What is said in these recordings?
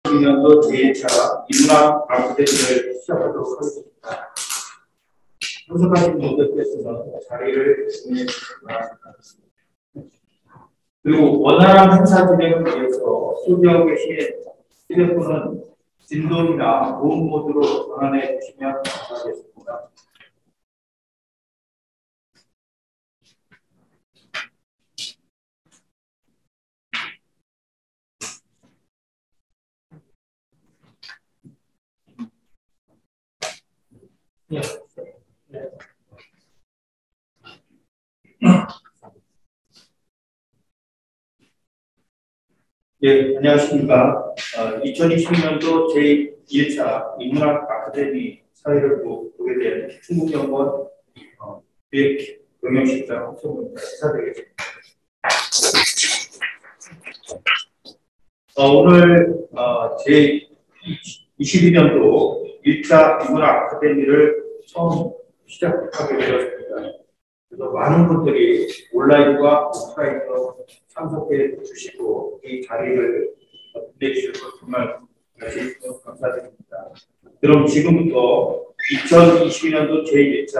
2022년도 제1차 인문학 아카데미를 시작하도록 하겠습니다. 참석하신 분들께서는 자리를 진행해 주시기 바랍니다. 그리고 원활한 행사 진행을 위해서 소지하고 계신 휴대폰은 진동이나 보험 모드로 전환해 주시면 감사하겠습니다. 예. 예, 안녕하십니까. 2022년도 제1차 인문학 아카데미 사회를 보게 된 충북연구원 기획 경영실장 홍성문입니다. 인사드리겠습니다. 오늘 제22년도 1차 인문학 아카데미를 처음 시작하게 되었습니다. 그래서 많은 분들이 온라인과 오프라인으로 참석해 주시고 이 자리를 빛내주셔서 정말 감사드립니다. 그럼 지금부터 2022년도 제1차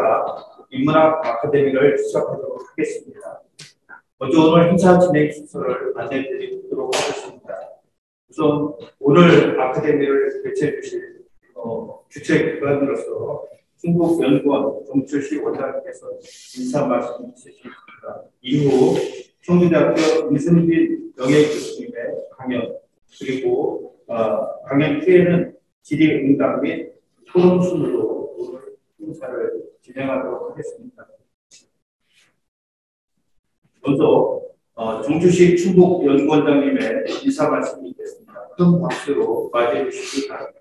인문학 아카데미를 시작하도록 하겠습니다. 먼저 오늘 행사 진행 순서를 안내드리도록 하겠습니다. 우선 오늘 아카데미를 개최해 주실 주최 기관으로서 충북연구원 정철식 원장님께서 인사 말씀 주시겠습니다. 이후 청주대학교 이승빈 명예교수님의 강연, 그리고 강연 후에는 질의응답 및 토론순으로 오늘 행사를 진행하도록 하겠습니다. 먼저 정주식 충북연구원장님의 인사 말씀이 있겠습니다. 큰 박수로 맞이해 주시기 바랍니다.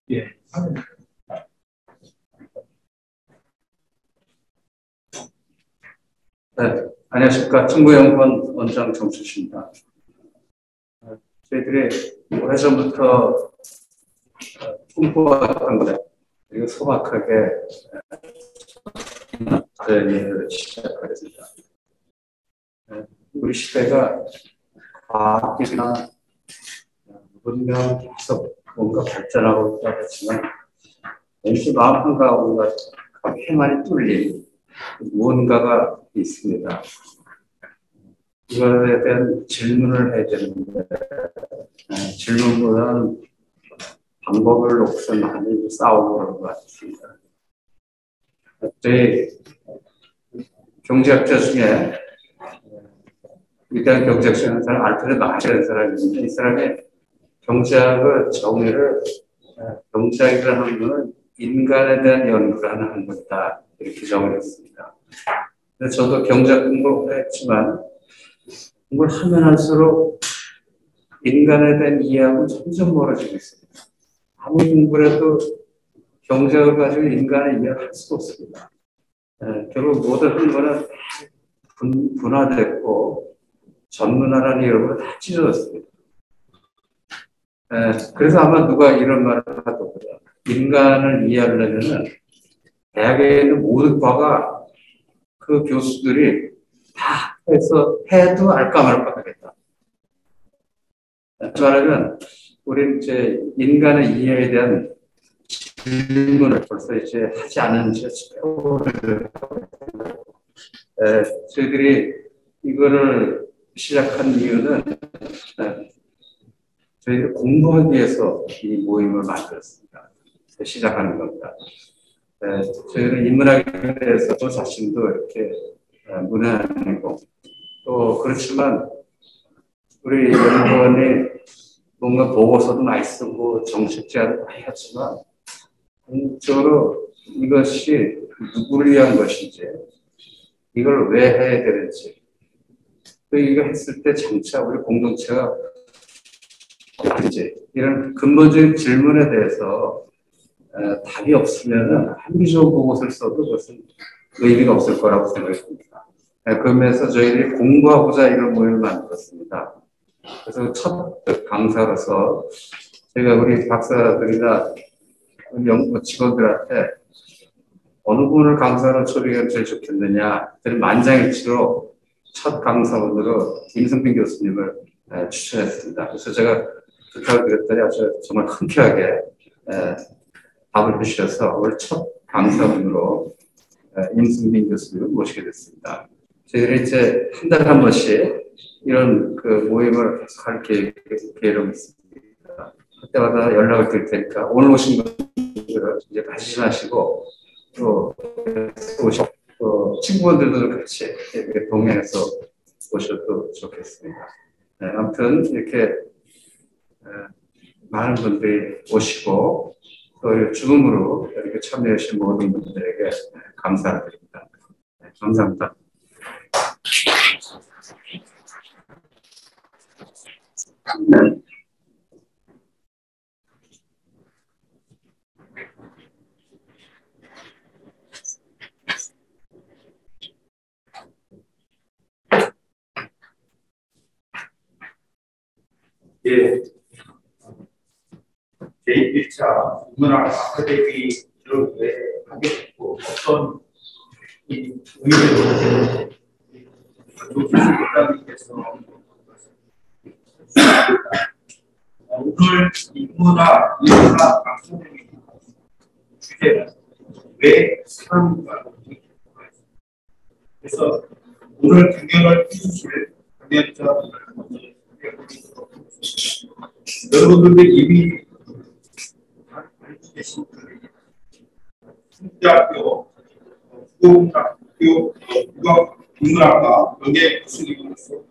예. 네, 안녕하십니까. 충북연구원 원장 정수식입니다. 저희들이 오래전부터 풍부한 거래, 그리고 소박하게 아카데미를 시작하겠습니다. 우리 시대가 과학이나 문명 계속 뭔가 발전하고 있다고 했지만 왠지 마음 한가운데 해만이 뚫린 무언가가 있습니다. 이거에 대한 질문을 해야 되는데 질문보다는 방법을 놓고서 많이 싸우고 그런 것 같습니다. 저희 경제학자 중에 위대한 경제학자 하는 사람 알프레드 마시라는 사람이 있는데 이 사람이 경제학의 정의를 경제학이라는 학문은 인간에 대한 연구를 하는 학문이다 이렇게 정의했습니다. 근데 저도 경제학 공부를 했지만 공부를 하면 할수록 인간에 대한 이해하고는 점점 멀어지고 있습니다. 아무리 공부를 해도 경제학을 가지고 인간의 이해를 할 수가 없습니다. 결국 모든 학문은 분화됐고 전문화라는 이름으로 다 찢어졌습니다. 그래서 아마 누가 이런 말을 하더라고요. 인간을 이해하려면 대학에 있는 모든 과가 그 교수들이 다 해도 알까 말까 하겠다. 말하면 우리는 이제 인간의 이해에 대한 질문을 벌써 이제 하지 않은 지 저희들이 이거를 시작한 이유는 저희들이 공부하기 위해서 이 모임을 만들었습니다. 시작하는 겁니다. 저희는 인문학에 대해서 저 자신도 이렇게 문외한이고 또 그렇지만 우리 연구원이 뭔가 보고서도 많이 쓰고 정책 제안도 많이 했지만 본질적으로 이것이 누구를 위한 것인지 이걸 왜 해야 되는지 또 이거 했을 때 장차 우리 공동체가 이제 이런 근본적인 질문에 대해서 답이 없으면 아무리 좋은 보고서를 써도 그것은 의미가 없을 거라고 생각합니다. 그러면서 저희들이 공부하고자 이런 모임을 만들었습니다. 그래서 첫 강사로서 제가 우리 박사들이나 연구 직원들한테 어느 분을 강사로 초빙하면 제일 좋겠느냐? 그때는 만장일치로 첫 강사분으로 김성빈 교수님을 추천했습니다. 그래서 제가 부탁을 드렸더니 아주 정말 흔쾌하게 답을 주셔서 오늘 첫 강사분으로 임승빈 교수님을 모시게 됐습니다. 저희들이 이제 한 달에 한 번씩 이런 그 모임을 할 계획을 있습니다. 그때마다 연락을 드릴 테니까 오늘 오신 분들은 이제 발신하시고 또 친구분들도 같이 이렇게 동행해서 오셔도 좋겠습니다. 네, 아무튼 이렇게 많은 분들이 오시고 또 죽음으로 이렇게 참여하신 모든 분들에게 감사를 드립니다. 네, 감사합니다. 예, 제1차 문학 아카데미를 왜 하게 됐고 어떤 의미를 교수님께서 오늘 인문학 아카데미 주제는 왜 사람인가. 그래서 오늘 강연을 해주실 강연자분을 먼저 소개해드리도록 하겠습니다. 여러분들도 이미 알고 계신 대학교 국어국문학과 연계 교수님으로서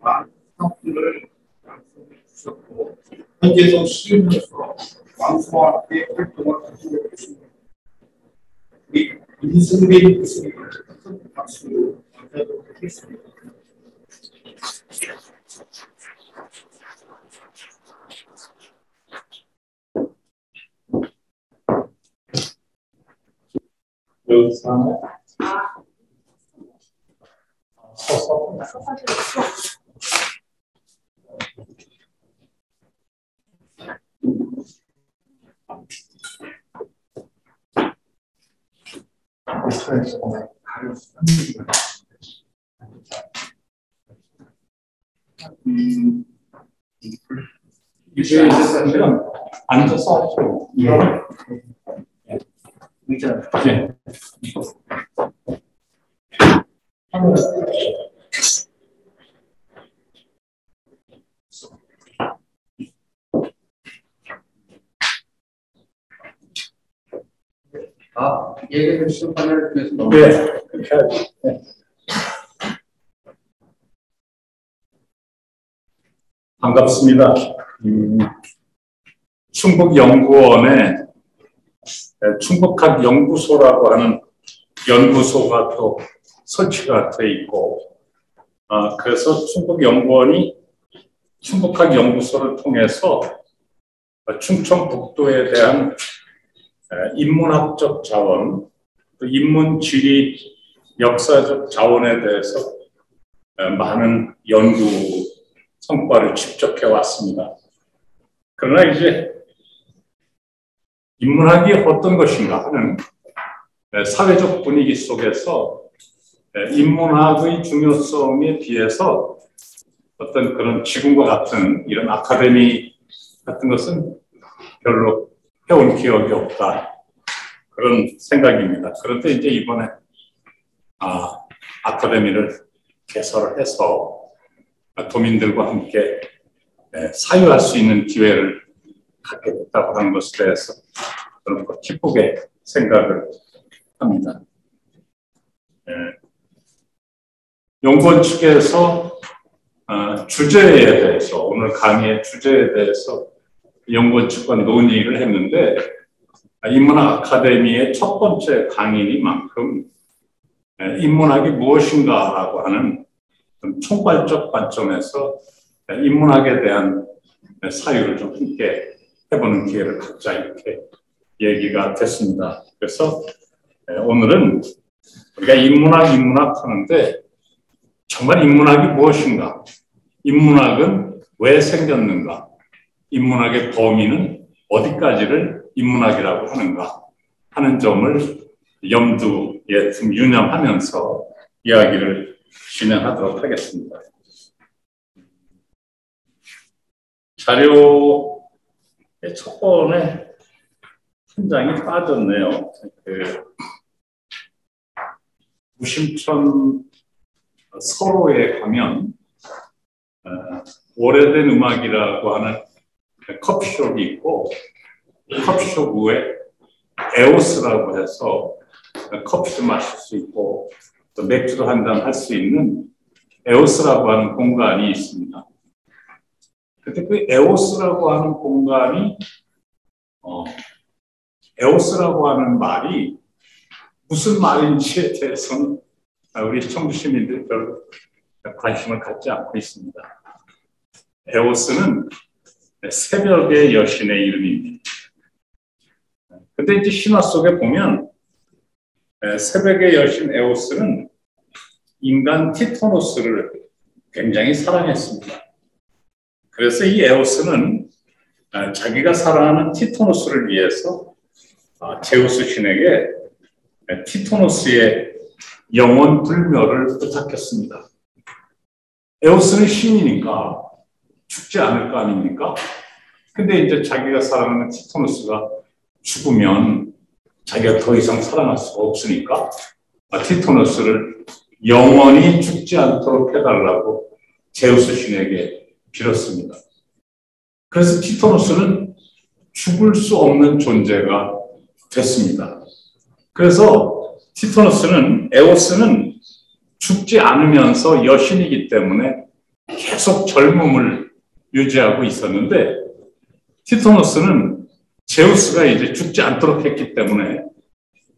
많은 학부를 양성해 주셨고 현재도 시인으로서 왕수와 함께 활동을 하고 계십니다. 우리 임승빈 교수님을 큰 박수로 맞이하도록 하겠습니다. 여기서 서서 이제 사실은 앉아서 하죠. 의자. 네. 얘기해 주신 판을 통해서 너무 네, 그렇게 하죠. 네. 반갑습니다. 충북연구원에 충북학연구소라고 하는 연구소가 또 설치가 돼 있고, 그래서 충북연구원이 충북학연구소를 통해서 충청북도에 대한 인문학적 자원, 또 인문지리 역사적 자원에 대해서 많은 연구 성과를 축적해 왔습니다. 그러나 이제 인문학이 어떤 것인가 하는 사회적 분위기 속에서 인문학의 중요성에 비해서 어떤 그런 지금과 같은 이런 아카데미 같은 것은 별로 해온 기억이 없다. 그런 생각입니다. 그런데 이제 이번에 아카데미를 개설을 해서 도민들과 함께 사유할 수 있는 기회를 갖게 됐다고 하는 것에 대해서 저는 기쁘게 생각을 합니다. 연구원 측에서 주제에 대해서, 오늘 강의의 주제에 대해서 연구원 측과 논의를 했는데, 인문학 아카데미의 첫 번째 강의니만큼 인문학이 무엇인가라고 하는 총괄적 관점에서 인문학에 대한 사유를 좀 함께 해보는 기회를 갖자, 이렇게 얘기가 됐습니다. 그래서 오늘은 우리가 인문학 하는데 정말 인문학이 무엇인가? 인문학은 왜 생겼는가? 인문학의 범위는 어디까지를 인문학이라고 하는가 하는 점을 염두에 좀 유념하면서 이야기를 진행하도록 하겠습니다. 자료의 첫 번에 한 장이 빠졌네요. 무심천 서로에 가면 오래된 음악이라고 하는 커피숍이 있고, 커피숍 위에 에오스라고 해서 커피도 마실 수 있고 또 맥주도 한잔 할 수 있는 에오스라고 하는 공간이 있습니다. 근데 그 에오스라고 하는 공간이 에오스라고 하는 말이 무슨 말인지에 대해서는 우리 청주 시민들이 별로 관심을 갖지 않고 있습니다. 에오스는 새벽의 여신의 이름입니다. 근데 이제 신화 속에 보면 새벽의 여신 에오스는 인간 티토노스를 굉장히 사랑했습니다. 그래서 이 에오스는 자기가 사랑하는 티토노스를 위해서 제우스 신에게 티토노스의 영원 불멸을 부탁했습니다. 에오스는 신이니까 죽지 않을 거 아닙니까? 근데 이제 자기가 사랑하는 티토노스가 죽으면 자기가 더 이상 사랑할 수가 없으니까 티토노스를 영원히 죽지 않도록 해달라고 제우스 신에게 빌었습니다. 그래서 티토노스는 죽을 수 없는 존재가 됐습니다. 그래서 티토노스는, 에오스는 죽지 않으면서 여신이기 때문에 계속 젊음을 유지하고 있었는데, 티토노스는 제우스가 이제 죽지 않도록 했기 때문에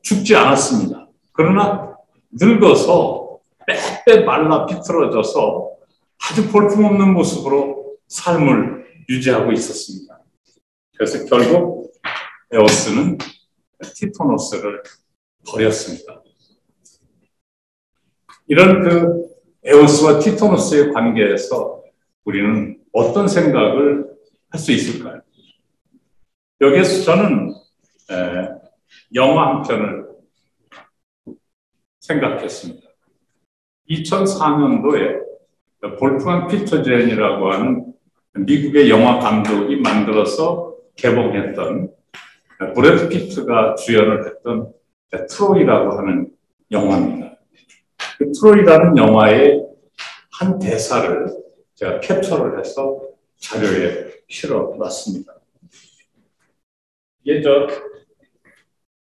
죽지 않았습니다. 그러나 늙어서 빼빼 말라 비틀어져서 아주 볼품없는 모습으로 삶을 유지하고 있었습니다. 그래서 결국 에오스는 티토노스를 버렸습니다. 이런 그 에오스와 티토노스의 관계에서 우리는 어떤 생각을 할 수 있을까요? 여기에서 저는 영화 한 편을 생각했습니다. 2004년도에 볼프강 피터젠이라고 하는 미국의 영화 감독이 만들어서 개봉했던, 브래드 피트가 주연을 했던 트로이라고 하는 영화입니다. 그 트로이라는 영화의 한 대사를 제가 캡처를 해서 자료에 실어놨습니다. 이게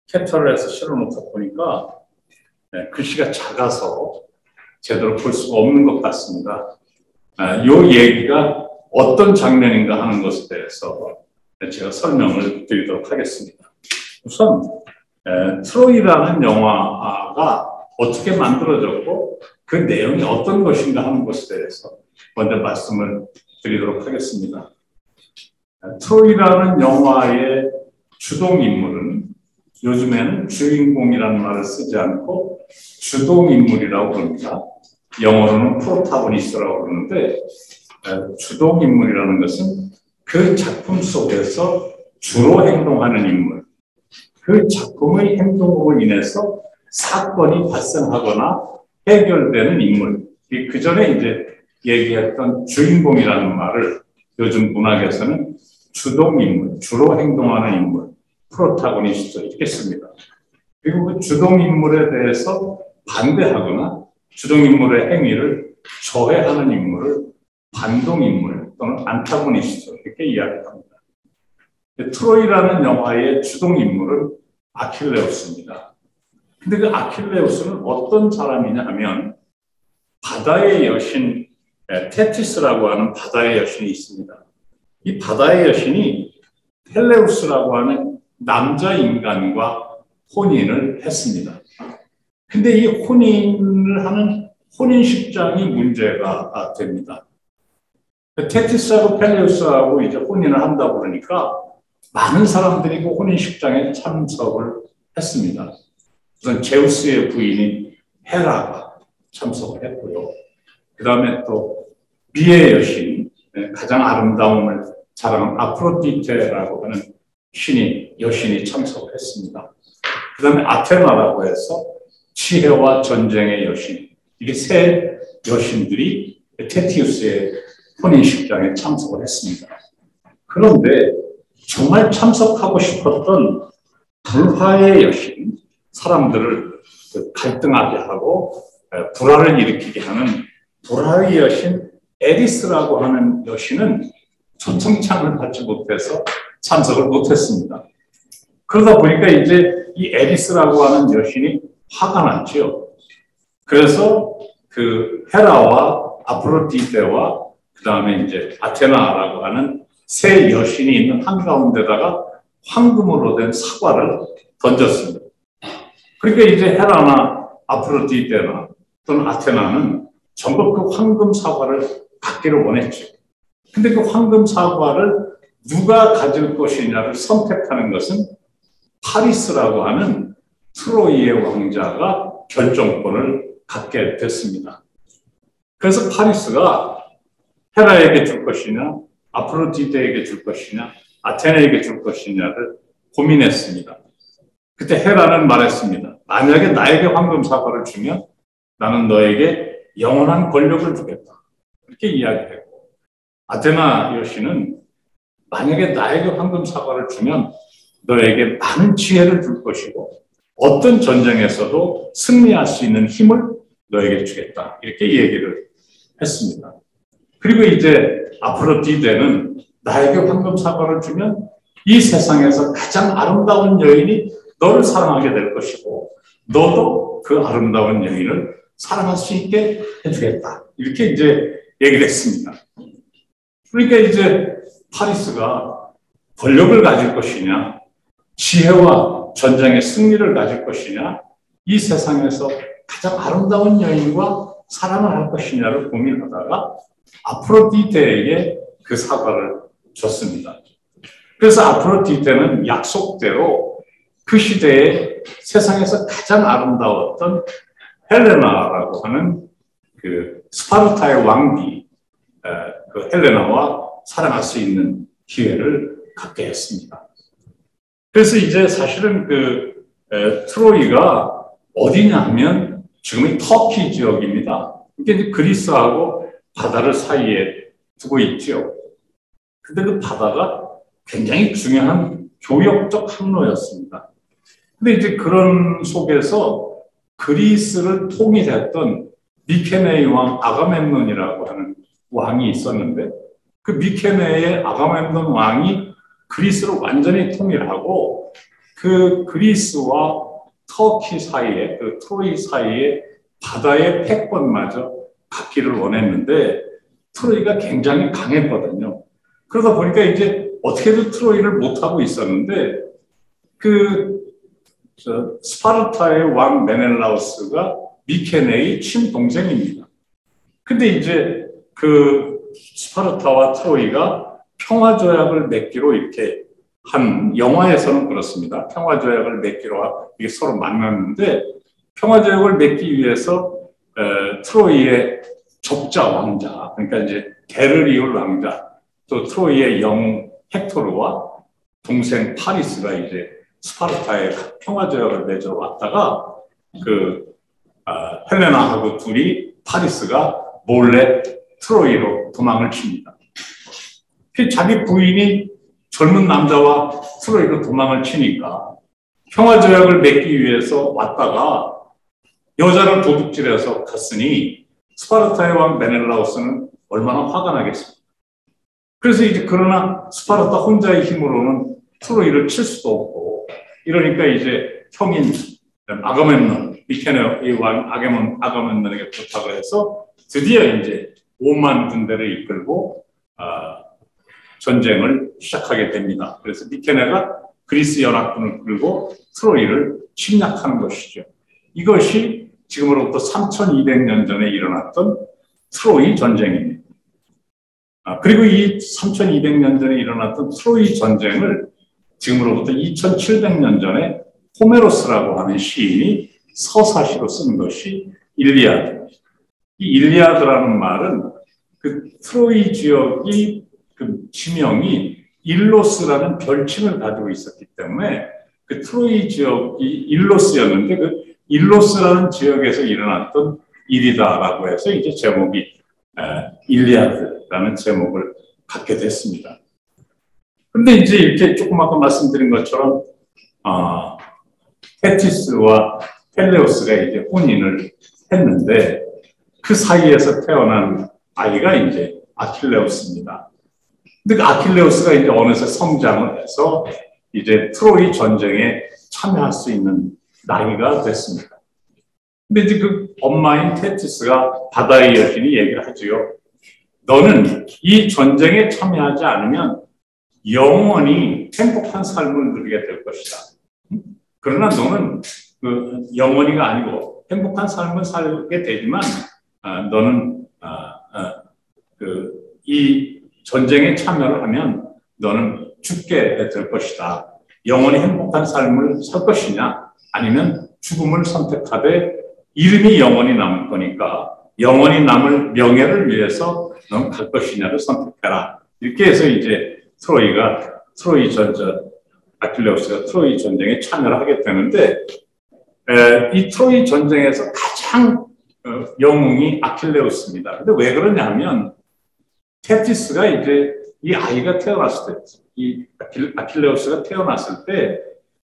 캡처를 해서 실어놓다 보니까 글씨가 작아서 제대로 볼 수가 없는 것 같습니다. 이 얘기가 어떤 장면인가 하는 것에 대해서 제가 설명을 드리도록 하겠습니다. 우선 트로이라는 영화가 어떻게 만들어졌고 그 내용이 어떤 것인가 하는 것에 대해서 먼저 말씀을 드리도록 하겠습니다. 트로이라는 영화의 주동인물은 요즘에는 주인공이라는 말을 쓰지 않고 주동인물이라고 그럽니다. 영어로는 프로타고니스트라고 그러는데, 주동인물이라는 것은 그 작품 속에서 주로 행동하는 인물, 그 작품의 행동으로 인해서 사건이 발생하거나 해결되는 인물, 그 전에 이제 얘기했던 주인공이라는 말을 요즘 문학에서는 주동인물, 주로 행동하는 인물, 프로타고니스트 이렇게 씁니다. 그리고 그 주동인물에 대해서 반대하거나 주동인물의 행위를 저해하는 인물을 반동인물 또는 안타고니스트 이렇게 이야기합니다. 트로이라는 영화의 주동인물은 아킬레우스입니다. 근데 그 아킬레우스는 어떤 사람이냐 하면 바다의 여신 테티스라고 하는 바다의 여신이 있습니다. 이 바다의 여신이 펠레우스라고 하는 남자 인간과 혼인을 했습니다. 근데 이 혼인을 하는 혼인식장이 문제가 됩니다. 테티스하고 펠레우스하고 이제 혼인을 한다고 그러니까 많은 사람들이 그 혼인식장에 참석을 했습니다. 우선 제우스의 부인인 헤라가 참석을 했고요. 그 다음에 또 미의 여신, 가장 아름다움을 자랑한 아프로디테라고 하는 여신이 참석을 했습니다. 그 다음에 아테나라고 해서 지혜와 전쟁의 여신. 이게 세 여신들이 테티우스의 혼인식장에 참석을 했습니다. 그런데 정말 참석하고 싶었던 불화의 여신, 사람들을 갈등하게 하고 불화를 일으키게 하는 불화의 여신 에리스라고 하는 여신은 초청장을 받지 못해서 참석을 못했습니다. 그러다 보니까 이제 이 에리스라고 하는 여신이 화가 났죠. 그래서 그 헤라와 아프로디테와 그 다음에 이제 아테나라고 하는 세 여신이 있는 한가운데다가 황금으로 된 사과를 던졌습니다. 그러니까 이제 헤라나 아프로디테나 또는 아테나는 전부 그 황금 사과를 갖기를 원했죠. 근데 그 황금 사과를 누가 가질 것이냐를 선택하는 것은 파리스라고 하는 트로이의 왕자가 결정권을 갖게 됐습니다. 그래서 파리스가 헤라에게 줄 것이냐, 아프로디테에게 줄 것이냐, 아테네에게 줄 것이냐를 고민했습니다. 그때 헤라는 말했습니다. 만약에 나에게 황금 사과를 주면 나는 너에게 영원한 권력을 주겠다. 이렇게 이야기했고, 아테나 여신은 만약에 나에게 황금 사과를 주면 너에게 많은 지혜를 줄 것이고 어떤 전쟁에서도 승리할 수 있는 힘을 너에게 주겠다. 이렇게 얘기를 했습니다. 그리고 이제 아프로디테는 나에게 황금 사과를 주면 이 세상에서 가장 아름다운 여인이 너를 사랑하게 될 것이고 너도 그 아름다운 여인을 사랑할 수 있게 해주겠다. 이렇게 이제 얘기를 했습니다. 그러니까 이제 파리스가 권력을 가질 것이냐, 지혜와 전쟁의 승리를 가질 것이냐, 이 세상에서 가장 아름다운 여인과 사랑을 할 것이냐를 고민하다가 아프로디테에게 그 사과를 줬습니다. 그래서 아프로디테는 약속대로 그 시대에 세상에서 가장 아름다웠던 헬레나라고 하는 그 스파르타의 왕비, 그 헬레나와 사랑할 수 있는 기회를 갖게 했습니다. 그래서 이제 사실은 그 트로이가 어디냐 하면 지금의 터키 지역입니다. 이게 이제 그리스하고 바다를 사이에 두고 있죠. 근데 그 바다가 굉장히 중요한 교역적 항로였습니다. 근데 이제 그런 속에서 그리스를 통일했던 미케네의 왕 아가멤논이라고 하는 왕이 있었는데 그 미케네의 아가멤논 왕이 그리스를 완전히 통일하고 그 그리스와 터키 사이에 그 트로이 사이에 바다의 패권마저 갖기를 원했는데 트로이가 굉장히 강했거든요. 그러다 보니까 이제 어떻게든 트로이를 못하고 있었는데 스파르타의 왕 메넬라우스가 미케네의 친동생입니다. 근데 이제 그 스파르타와 트로이가 평화조약을 맺기로 이렇게 한 영화에서는 그렇습니다. 평화조약을 맺기로 이게 서로 만났는데 평화조약을 맺기 위해서 트로이의 적자 왕자, 그러니까 이제 개를 이을 왕자, 또 트로이의 영 헥토르와 동생 파리스가 이제 스파르타에 평화조약을 맺어 왔다가 헬레나하고 둘이 파리스가 몰래 트로이로 도망을 칩니다. 자기 부인이 젊은 남자와 트로이로 도망을 치니까 평화조약을 맺기 위해서 왔다가 여자를 도둑질해서 갔으니 스파르타의 왕 메넬라우스는 얼마나 화가 나겠습니까? 그래서 이제 그러나 스파르타 혼자의 힘으로는 트로이를 칠 수도 없고 이러니까 이제 형인 아가멤논, 미케네의 왕 아가멤논에게 부탁을 해서 드디어 이제 5만 군대를 이끌고 전쟁을 시작하게 됩니다. 그래서 미케네가 그리스 연합군을 끌고 트로이를 침략하는 것이죠. 이것이 지금으로부터 3200년 전에 일어났던 트로이 전쟁입니다. 그리고 이 3200년 전에 일어났던 트로이 전쟁을 지금으로부터 2700년 전에 호메로스라고 하는 시인이 서사시로 쓴 것이 일리아드입니다. 이 일리아드라는 말은 그 트로이 지역이 그 지명이 일로스라는 별칭을 가지고 있었기 때문에 그 트로이 지역이 일로스였는데 그 일로스라는 지역에서 일어났던 일이다라고 해서 이제 제목이 일리아드라는 제목을 갖게 됐습니다. 그런데 이제 이렇게 조금 아까 말씀드린 것처럼 테티스와 펠레우스가 이제 혼인을 했는데 그 사이에서 태어난 아이가 이제 아킬레우스입니다. 근데 그 아킬레우스가 이제 어느새 성장을 해서 이제 트로이 전쟁에 참여할 수 있는 나이가 됐습니다. 근데 이제 그 엄마인 테티스가 바다의 여신이 얘기를 하지요. 너는 이 전쟁에 참여하지 않으면 영원히 행복한 삶을 누리게 될 것이다. 그러나 너는 그 영원히가 아니고 행복한 삶을 살게 되지만 너는 이 전쟁에 참여를 하면 너는 죽게 될 것이다. 영원히 행복한 삶을 살 것이냐 아니면 죽음을 선택하되 이름이 영원히 남을 거니까 영원히 남을 명예를 위해서 넌 갈 것이냐를 선택해라. 이렇게 해서 이제 아킬레우스가 트로이 전쟁에 참여를 하게 되는데 이 트로이 전쟁에서 가장 영웅이 아킬레우스입니다. 근데 왜 그러냐면 테티스가 이제 이 아이가 태어났을 때, 이 아킬레우스가 태어났을 때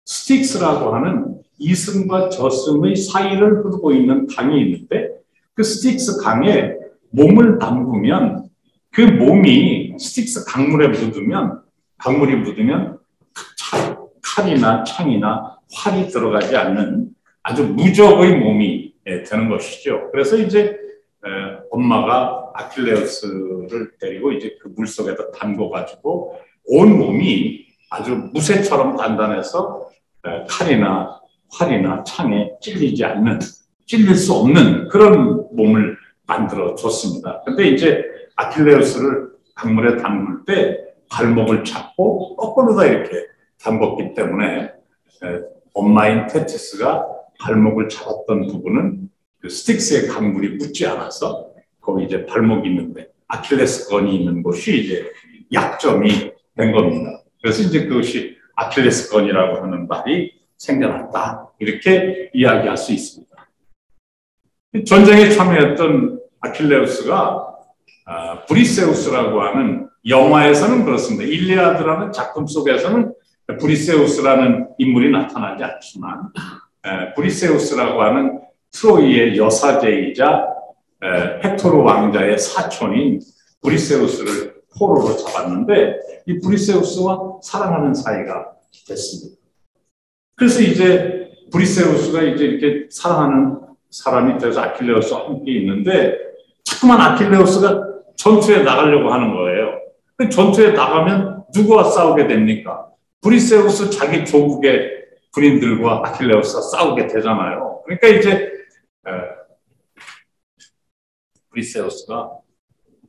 스틱스라고 하는 이승과 저승의 사이를 흐르고 있는 강이 있는데 그 스틱스 강에 몸을 담그면 그 몸이 스틱스 강물이 묻으면 칼이나 창이나 활이 들어가지 않는 아주 무적의 몸이 되는 것이죠. 그래서 이제 엄마가 아킬레우스를 데리고 이제 그 물속에다 담궈가지고 온 몸이 아주 무쇠처럼 단단해서 칼이나 활이나 창에 찔릴 수 없는 그런 몸을 만들어 줬습니다. 근데 이제 아킬레우스를 강물에 담글 때 발목을 잡고 거꾸로다 이렇게 담궜기 때문에 엄마인 테티스가 발목을 잡았던 부분은 그 스틱스의 강물이 묻지 않아서 거기 이제 발목이 있는데 아킬레스건이 있는 곳이 이제 약점이 된 겁니다. 그래서 이제 그것이 아킬레스건이라고 하는 말이 생겨났다. 이렇게 이야기할 수 있습니다. 전쟁에 참여했던 아킬레우스가 브리세우스라고 하는 영화에서는 그렇습니다. 일리아드라는 작품 속에서는 브리세우스라는 인물이 나타나지 않지만 브리세우스라고 하는 트로이의 여사제이자 헥토르 왕자의 사촌인 브리세우스를 포로로 잡았는데 이 브리세우스와 사랑하는 사이가 됐습니다. 그래서 이제 브리세우스가 이제 이렇게 사랑하는 사람이 돼서 아킬레우스와 함께 있는데 자꾸만 아킬레우스가 전투에 나가려고 하는 거예요. 전투에 나가면 누구와 싸우게 됩니까? 브리세우스 자기 조국의 군인들과 아킬레우스가 싸우게 되잖아요. 그러니까 이제 브리세우스가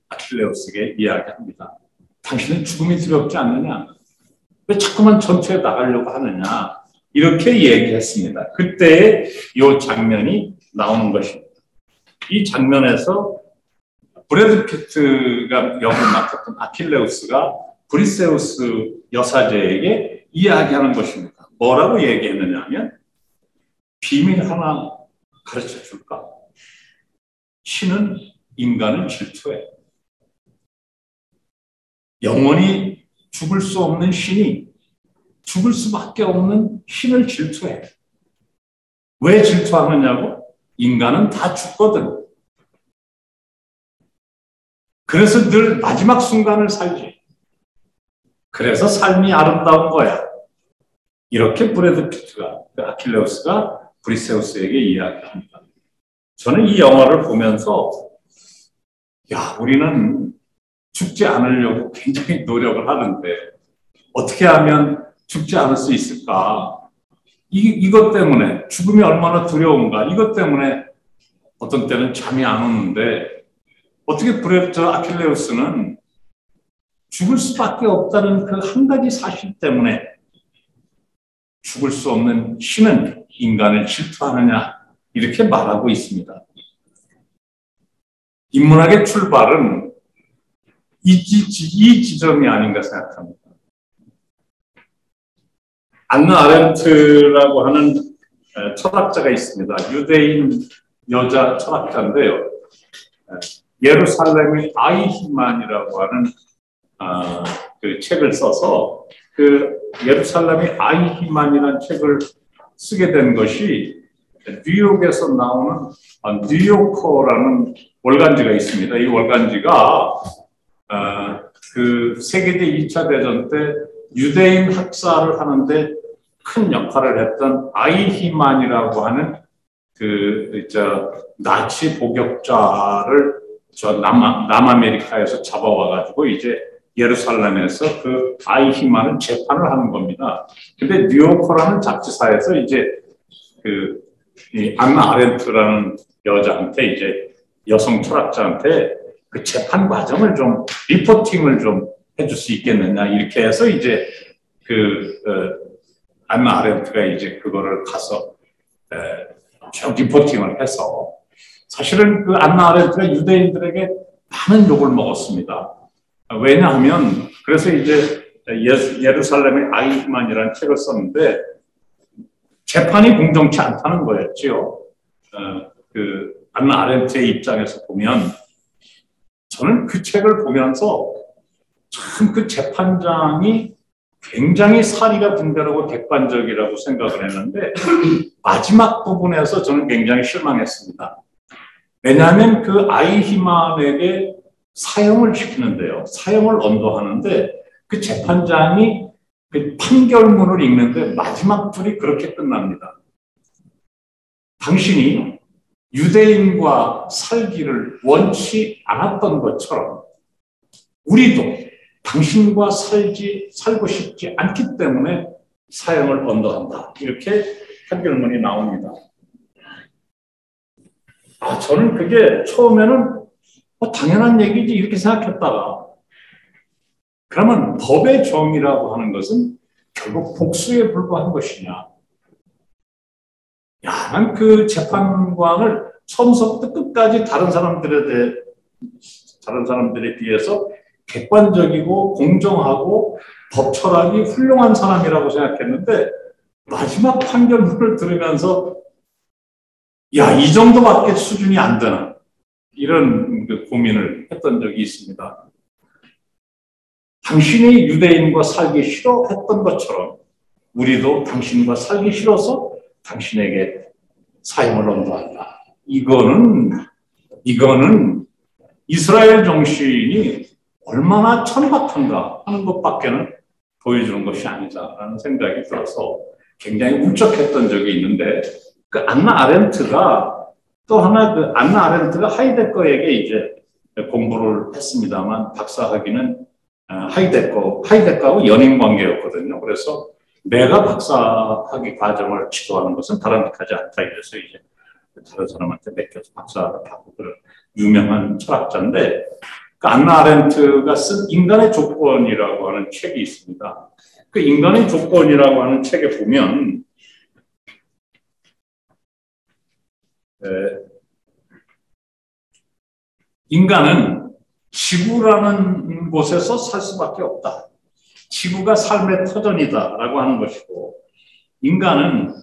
아킬레우스에게 이야기합니다. 당신은 죽음이 두렵지 않느냐? 왜 자꾸만 전투에 나가려고 하느냐? 이렇게 얘기했습니다. 그때 이 장면이 나오는 것입니다. 이 장면에서 브래드 피트가 역을 맡았던 아킬레우스가 브리세우스 여사제에게 이야기하는 것입니다. 뭐라고 얘기했느냐 하면 비밀 하나 가르쳐 줄까? 신은 인간을 질투해. 영원히 죽을 수 없는 신이 죽을 수밖에 없는 신을 질투해. 왜 질투하느냐고? 인간은 다 죽거든. 그래서 늘 마지막 순간을 살지. 그래서 삶이 아름다운 거야. 이렇게 브래드 피트가, 아킬레우스가 브리세우스에게 이야기합니다. 저는 이 영화를 보면서 우리는 죽지 않으려고 굉장히 노력을 하는데 어떻게 하면 죽지 않을 수 있을까? 이것 때문에 죽음이 얼마나 두려운가? 이것 때문에 어떤 때는 잠이 안 오는데 어떻게 아킬레우스는 죽을 수밖에 없다는 그 한 가지 사실 때문에 죽을 수 없는 신은 인간을 질투하느냐 이렇게 말하고 있습니다. 인문학의 출발은 이 지점이 아닌가 생각합니다. 안나 아렌트라고 하는 철학자가 있습니다. 유대인 여자 철학자인데요. 예루살렘의 아이히만이라고 하는 그 책을 써서 그 예루살렘의 아이히만이라는 책을 쓰게 된 것이 뉴욕에서 나오는 뉴요커라는 월간지가 있습니다. 이 월간지가 그 세계대 2차 대전 때 유대인 학살을 하는데 큰 역할을 했던 아이히만이라고 하는 나치 복역자를 남아메리카에서 잡아와가지고 이제 예루살렘에서 그 아이히만을 재판을 하는 겁니다. 근데 뉴요커라는 잡지사에서 이제 이 안나 아렌트라는 여자한테 이제 여성 철학자한테 그 재판 과정을 좀 리포팅을 좀 해줄 수 있겠느냐 이렇게 해서 이제 안나 아렌트가 이제 그거를 가서 쭉 리포팅을 해서 사실은 그 안나 아렌트가 유대인들에게 많은 욕을 먹었습니다. 왜냐하면 그래서 이제 예루살렘의 아이히만이라는 책을 썼는데 재판이 공정치 않다는 거였지요. 그 안나 아렌트의 입장에서 보면 저는 그 책을 보면서 참 그 재판장이 굉장히 사리가 분별하고 객관적이라고 생각을 했는데 마지막 부분에서 저는 굉장히 실망했습니다. 왜냐하면 그 아이히만에게 사형을 시키는데요. 사형을 언도하는데 그 재판장이 그 판결문을 읽는데 마지막 줄이 그렇게 끝납니다. 당신이 유대인과 살기를 원치 않았던 것처럼 우리도 당신과 살고 싶지 않기 때문에 사형을 언도한다. 이렇게 판결문이 나옵니다. 저는 그게 처음에는 당연한 얘기지 이렇게 생각했다가 그러면 법의 정의라고 하는 것은 결국 복수에 불과한 것이냐. 난 그 재판관을 처음부터 끝까지 다른 사람들에 비해서 객관적이고 공정하고 법 철학이 훌륭한 사람이라고 생각했는데 마지막 판결문을 들으면서 이 정도밖에 수준이 안 되나 이런 고민을 했던 적이 있습니다. 당신이 유대인과 살기 싫어했던 것처럼 우리도 당신과 살기 싫어서 당신에게 사형을 언도한다. 이거는 이스라엘 정신이 얼마나 천박한가 하는 것밖에는 보여주는 것이 아니다라는 생각이 들어서 굉장히 울적했던 적이 있는데 그 안나 아렌트가 또 하나 안나 아렌트가 하이데거에게 이제 공부를 했습니다만 박사학위는 하이데거하고 연인 관계였거든요. 그래서 내가 박사학위 과정을 지도하는 것은 바람직하지 않다 이래서 이제 다른 사람한테 맡겨서 박사를 받고 그런 유명한 철학자인데 그 안나 아렌트가 쓴 인간의 조건이라고 하는 책이 있습니다. 그 인간의 조건이라고 하는 책에 보면 인간은 지구라는 곳에서 살 수밖에 없다. 지구가 삶의 터전이다라고 하는 것이고 인간은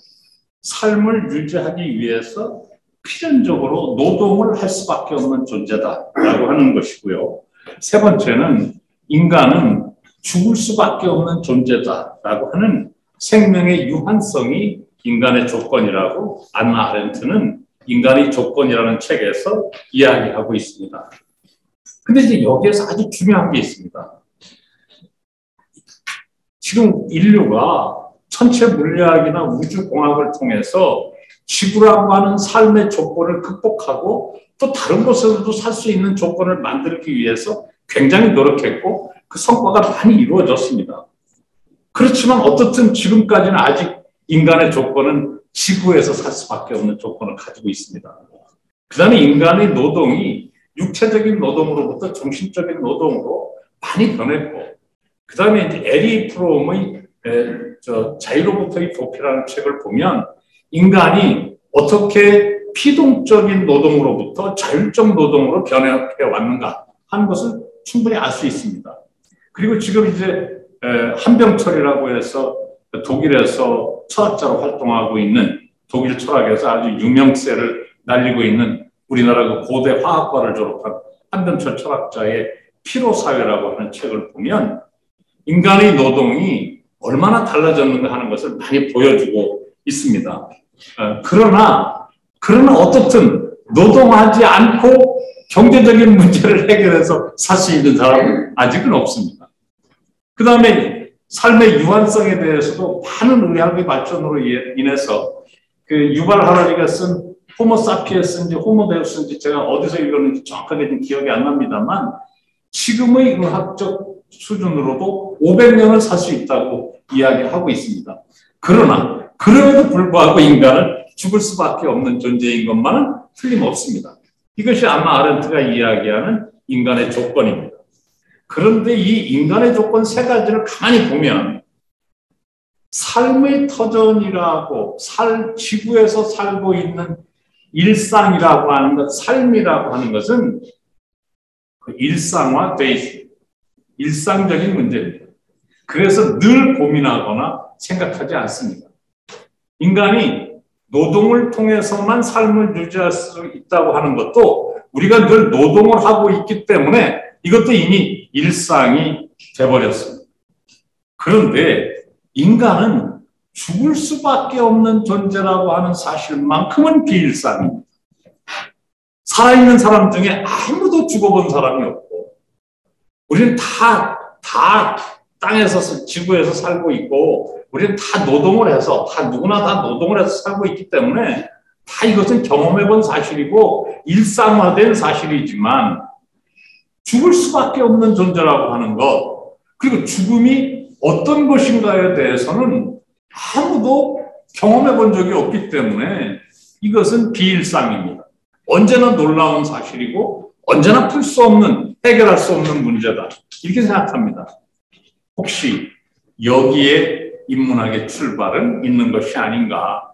삶을 유지하기 위해서 필연적으로 노동을 할 수밖에 없는 존재다라고 하는 것이고요. 세 번째는 인간은 죽을 수밖에 없는 존재다라고 하는 생명의 유한성이 인간의 조건이라고 안나 아렌트는 인간의 조건이라는 책에서 이야기하고 있습니다. 근데 이제 여기에서 아주 중요한 게 있습니다. 지금 인류가 천체 물리학이나 우주공학을 통해서 지구라고 하는 삶의 조건을 극복하고 또 다른 곳에서도 살 수 있는 조건을 만들기 위해서 굉장히 노력했고 그 성과가 많이 이루어졌습니다. 그렇지만 어떻든 지금까지는 아직 인간의 조건은 지구에서 살 수밖에 없는 조건을 가지고 있습니다. 그 다음에 인간의 노동이 육체적인 노동으로부터 정신적인 노동으로 많이 변했고 그 다음에 이제 에리 프롬의 자유로부터의 도피라는 책을 보면 인간이 어떻게 피동적인 노동으로부터 자율적 노동으로 변해 왔는가 하는 것을 충분히 알 수 있습니다. 그리고 지금 이제 한병철이라고 해서 독일에서 철학자로 활동하고 있는 독일 철학에서 아주 유명세를 날리고 있는 우리나라 그 고대 화학과를 졸업한 한병철 철학자의 피로사회라고 하는 책을 보면 인간의 노동이 얼마나 달라졌는가 하는 것을 많이 보여주고 있습니다. 그러나 어떻든 노동하지 않고 경제적인 문제를 해결해서 살 수 있는 사람은 아직은 없습니다. 그 다음에 삶의 유한성에 대해서도 많은 의학의 발전으로 인해서 그 유발 하라리가 쓴 호모사피엔스인지 호모데우스인지 제가 어디서 읽었는지 정확하게 좀 기억이 안 납니다만 지금의 의학적 수준으로도 500년을 살 수 있다고 이야기하고 있습니다. 그러나 그럼에도 불구하고 인간은 죽을 수밖에 없는 존재인 것만은 틀림없습니다. 이것이 아마 아렌트가 이야기하는 인간의 조건입니다. 그런데 이 인간의 조건 세 가지를 가만히 보면 삶의 터전이라고 지구에서 살고 있는 일상이라고 하는 것, 삶이라고 하는 것은 그 일상화되어 있습니다. 일상적인 문제입니다. 그래서 늘 고민하거나 생각하지 않습니다. 인간이 노동을 통해서만 삶을 유지할 수 있다고 하는 것도 우리가 늘 노동을 하고 있기 때문에 이것도 이미 일상이 돼버렸습니다. 그런데 인간은 죽을 수밖에 없는 존재라고 하는 사실만큼은 비일상입니다. 살아있는 사람 중에 아무도 죽어본 사람이 없고 우리는 다 땅에서 지구에서 살고 있고 우리는 다 노동을 해서 누구나 다 노동을 해서 살고 있기 때문에 다 이것은 경험해본 사실이고 일상화된 사실이지만 죽을 수밖에 없는 존재라고 하는 것 그리고 죽음이 어떤 것인가에 대해서는 아무도 경험해본 적이 없기 때문에 이것은 비일상입니다. 언제나 놀라운 사실이고 언제나 풀 수 없는 해결할 수 없는 문제다 이렇게 생각합니다. 혹시 여기에 인문학의 출발은 있는 것이 아닌가.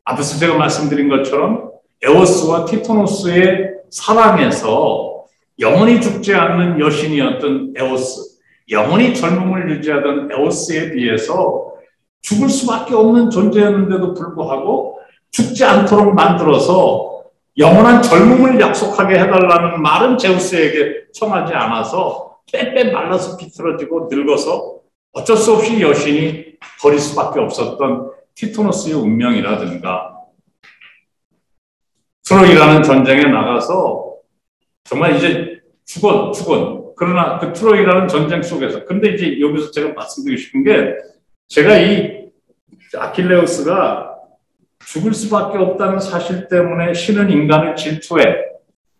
앞에서 제가 말씀드린 것처럼 에오스와 티토노스의 사랑에서 영원히 죽지 않는 여신이었던 에오스, 영원히 젊음을 유지하던 에오스에 비해서 죽을 수밖에 없는 존재였는데도 불구하고 죽지 않도록 만들어서 영원한 젊음을 약속하게 해달라는 말은 제우스에게 청하지 않아서 빼빼 말라서 비틀어지고 늙어서 어쩔 수 없이 여신이 버릴 수밖에 없었던 티토노스의 운명이라든가 트로이라는 전쟁에 나가서 정말 이제 죽은 그러나 그 트로이라는 전쟁 속에서 근데 이제 여기서 제가 말씀드리고 싶은 게 제가 이 아킬레우스가 죽을 수밖에 없다는 사실 때문에 신은 인간을 질투해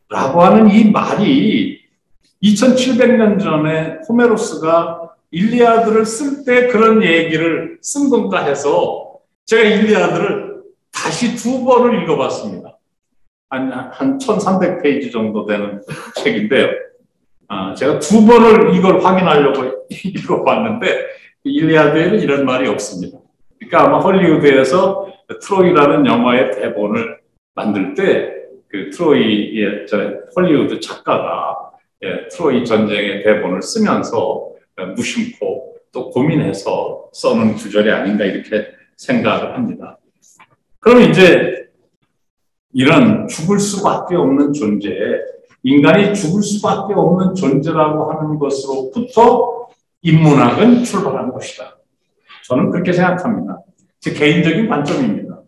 라고 하는 이 말이 2700년 전에 호메로스가 일리아드를 쓸 때 그런 얘기를 쓴 건가 해서 제가 일리아드를 다시 2번을 읽어봤습니다. 한 1300페이지 정도 되는 책인데요. 제가 2번을 이걸 확인하려고 읽어봤는데 일리아드에는 이런 말이 없습니다. 그러니까 아마 헐리우드에서 트로이라는 영화의 대본을 만들 때 그 트로이의 헐리우드 작가가 트로이 전쟁의 대본을 쓰면서 무심코 또 고민해서 써놓은 구절이 아닌가 이렇게 생각을 합니다. 그럼 이제 이런 죽을 수밖에 없는 존재, 인간이 죽을 수밖에 없는 존재라고 하는 것으로부터 인문학은 출발한 것이다. 저는 그렇게 생각합니다. 제 개인적인 관점입니다.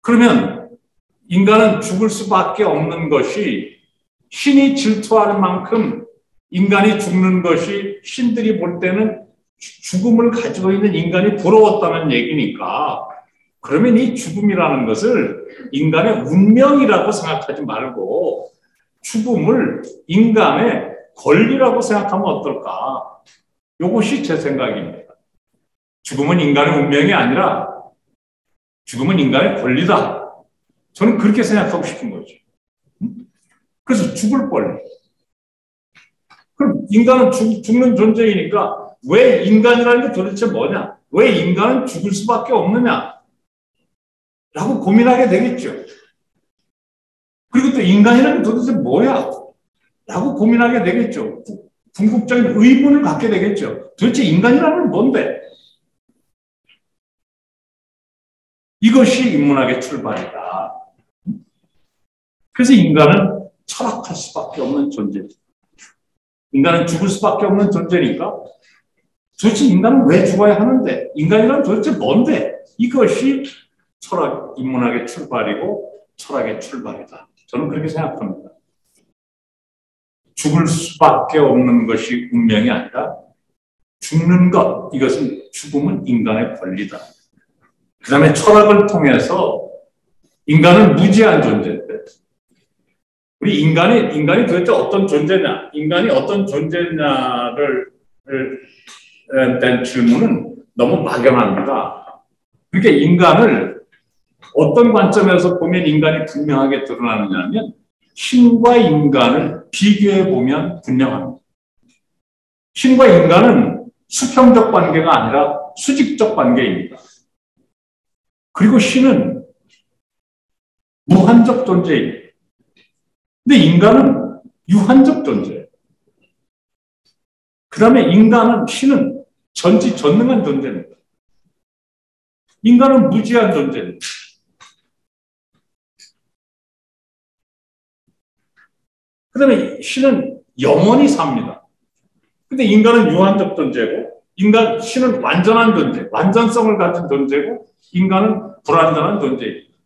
그러면 인간은 죽을 수밖에 없는 것이 신이 질투할 만큼 인간이 죽는 것이 신들이 볼 때는 죽음을 가지고 있는 인간이 부러웠다는 얘기니까 그러면 이 죽음이라는 것을 인간의 운명이라고 생각하지 말고 죽음을 인간의 권리라고 생각하면 어떨까? 이것이 제 생각입니다. 죽음은 인간의 운명이 아니라 죽음은 인간의 권리다. 저는 그렇게 생각하고 싶은 거죠. 그래서 죽을 권리. 그럼 인간은 죽는 존재이니까 왜 인간이라는 게 도대체 뭐냐? 왜 인간은 죽을 수밖에 없느냐? 라고 고민하게 되겠죠. 그리고 또 인간이라는 게 도대체 뭐야? 라고 고민하게 되겠죠. 궁극적인 의문을 갖게 되겠죠. 도대체 인간이라는 뭔데? 이것이 인문학의 출발이다. 그래서 인간은 철학할 수밖에 없는 존재죠. 인간은 죽을 수밖에 없는 존재니까 도대체 인간은 왜 죽어야 하는데? 인간이란 도대체 뭔데? 이것이 철학, 인문학의 출발이고 철학의 출발이다. 저는 그렇게 생각합니다. 죽을 수밖에 없는 것이 운명이 아니라 죽는 것, 이것은 죽음은 인간의 권리다. 그 다음에 철학을 통해서 인간은 무지한 존재인데 우리 인간이 도대체 어떤 존재냐, 인간이 어떤 존재냐를 된 질문은 너무 막연합니다. 그러니까 인간을 어떤 관점에서 보면 인간이 분명하게 드러나느냐면 신과 인간을 비교해 보면 분명합니다. 신과 인간은 수평적 관계가 아니라 수직적 관계입니다. 그리고 신은 무한적 존재입니다. 근데 인간은 유한적 존재예요. 그 다음에 신은 전지전능한 존재입니다. 인간은 무지한 존재입니다. 그 다음에 신은 영원히 삽니다. 근데 인간은 유한적 존재고, 신은 완전한 존재, 완전성을 가진 존재고, 인간은 불완전한 존재입니다.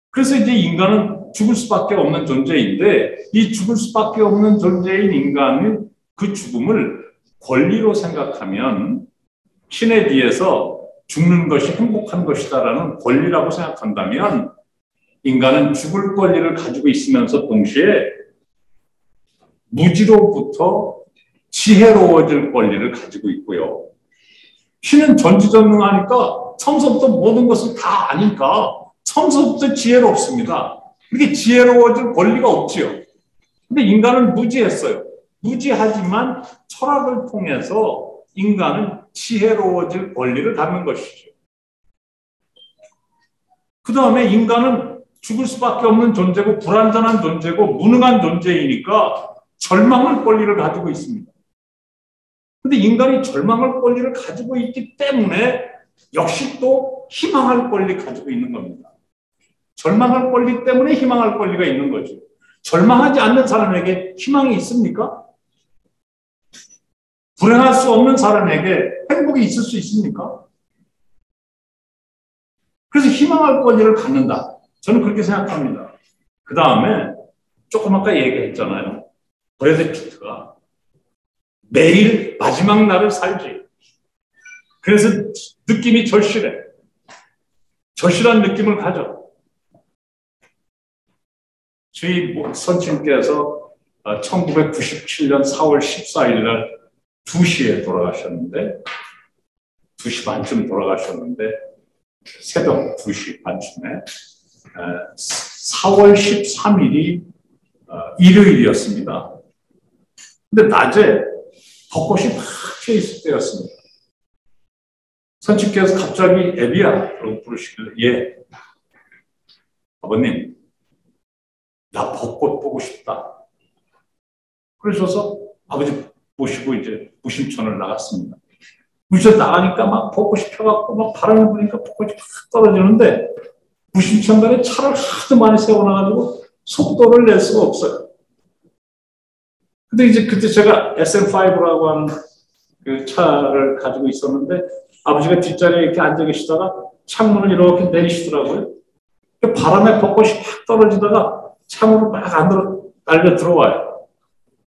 그래서 이제 인간은 죽을 수밖에 없는 존재인데, 이 죽을 수밖에 없는 존재인 인간은 그 죽음을 권리로 생각하면 신에 비해서 죽는 것이 행복한 것이다라는 권리라고 생각한다면 인간은 죽을 권리를 가지고 있으면서 동시에 무지로부터 지혜로워질 권리를 가지고 있고요. 신은 전지전능하니까 처음부터 모든 것을 다 아니까 처음부터 지혜롭습니다. 그렇게 지혜로워질 권리가 없지요. 근데 인간은 무지했어요. 무지하지만 철학을 통해서 인간은 지혜로워질 권리를 갖는 것이죠. 그 다음에 인간은 죽을 수밖에 없는 존재고 불완전한 존재고 무능한 존재이니까 절망할 권리를 가지고 있습니다. 그런데 인간이 절망할 권리를 가지고 있기 때문에 역시 또 희망할 권리를 가지고 있는 겁니다. 절망할 권리 때문에 희망할 권리가 있는 거죠. 절망하지 않는 사람에게 희망이 있습니까? 불행할 수 없는 사람에게 행복이 있을 수 있습니까? 그래서 희망할 권리를 갖는다. 저는 그렇게 생각합니다. 그 다음에 조금 아까 얘기했잖아요. 브래드 피트가 매일 마지막 날을 살지. 그래서 느낌이 절실해. 절실한 느낌을 가져. 저희 선친께서 1997년 4월 14일 날 2시에 돌아가셨는데 2시 반쯤 돌아가셨는데 새벽 2시 반쯤에 4월 13일이 일요일이었습니다. 근데 낮에 벚꽃이 막 피어있을 때였습니다. 선친께서 갑자기 애비야 라고 부르시길래 예 아버님 나 벚꽃 보고 싶다. 그러셔서 아버지 모시고 이제 무심천을 나갔습니다. 무심천 나가니까 막 벚꽃이 펴갖고 막 바람이 부니까 벚꽃이 팍 떨어지는데 무심천간에 차를 하도 많이 세워놔가지고 속도를 낼 수가 없어요. 근데 이제 그때 제가 SM5라고 하는 그 차를 가지고 있었는데 아버지가 뒷자리에 이렇게 앉아 계시다가 창문을 이렇게 내리시더라고요. 바람에 벚꽃이 팍 떨어지다가 창문을 막 안으로 날려 들어와요.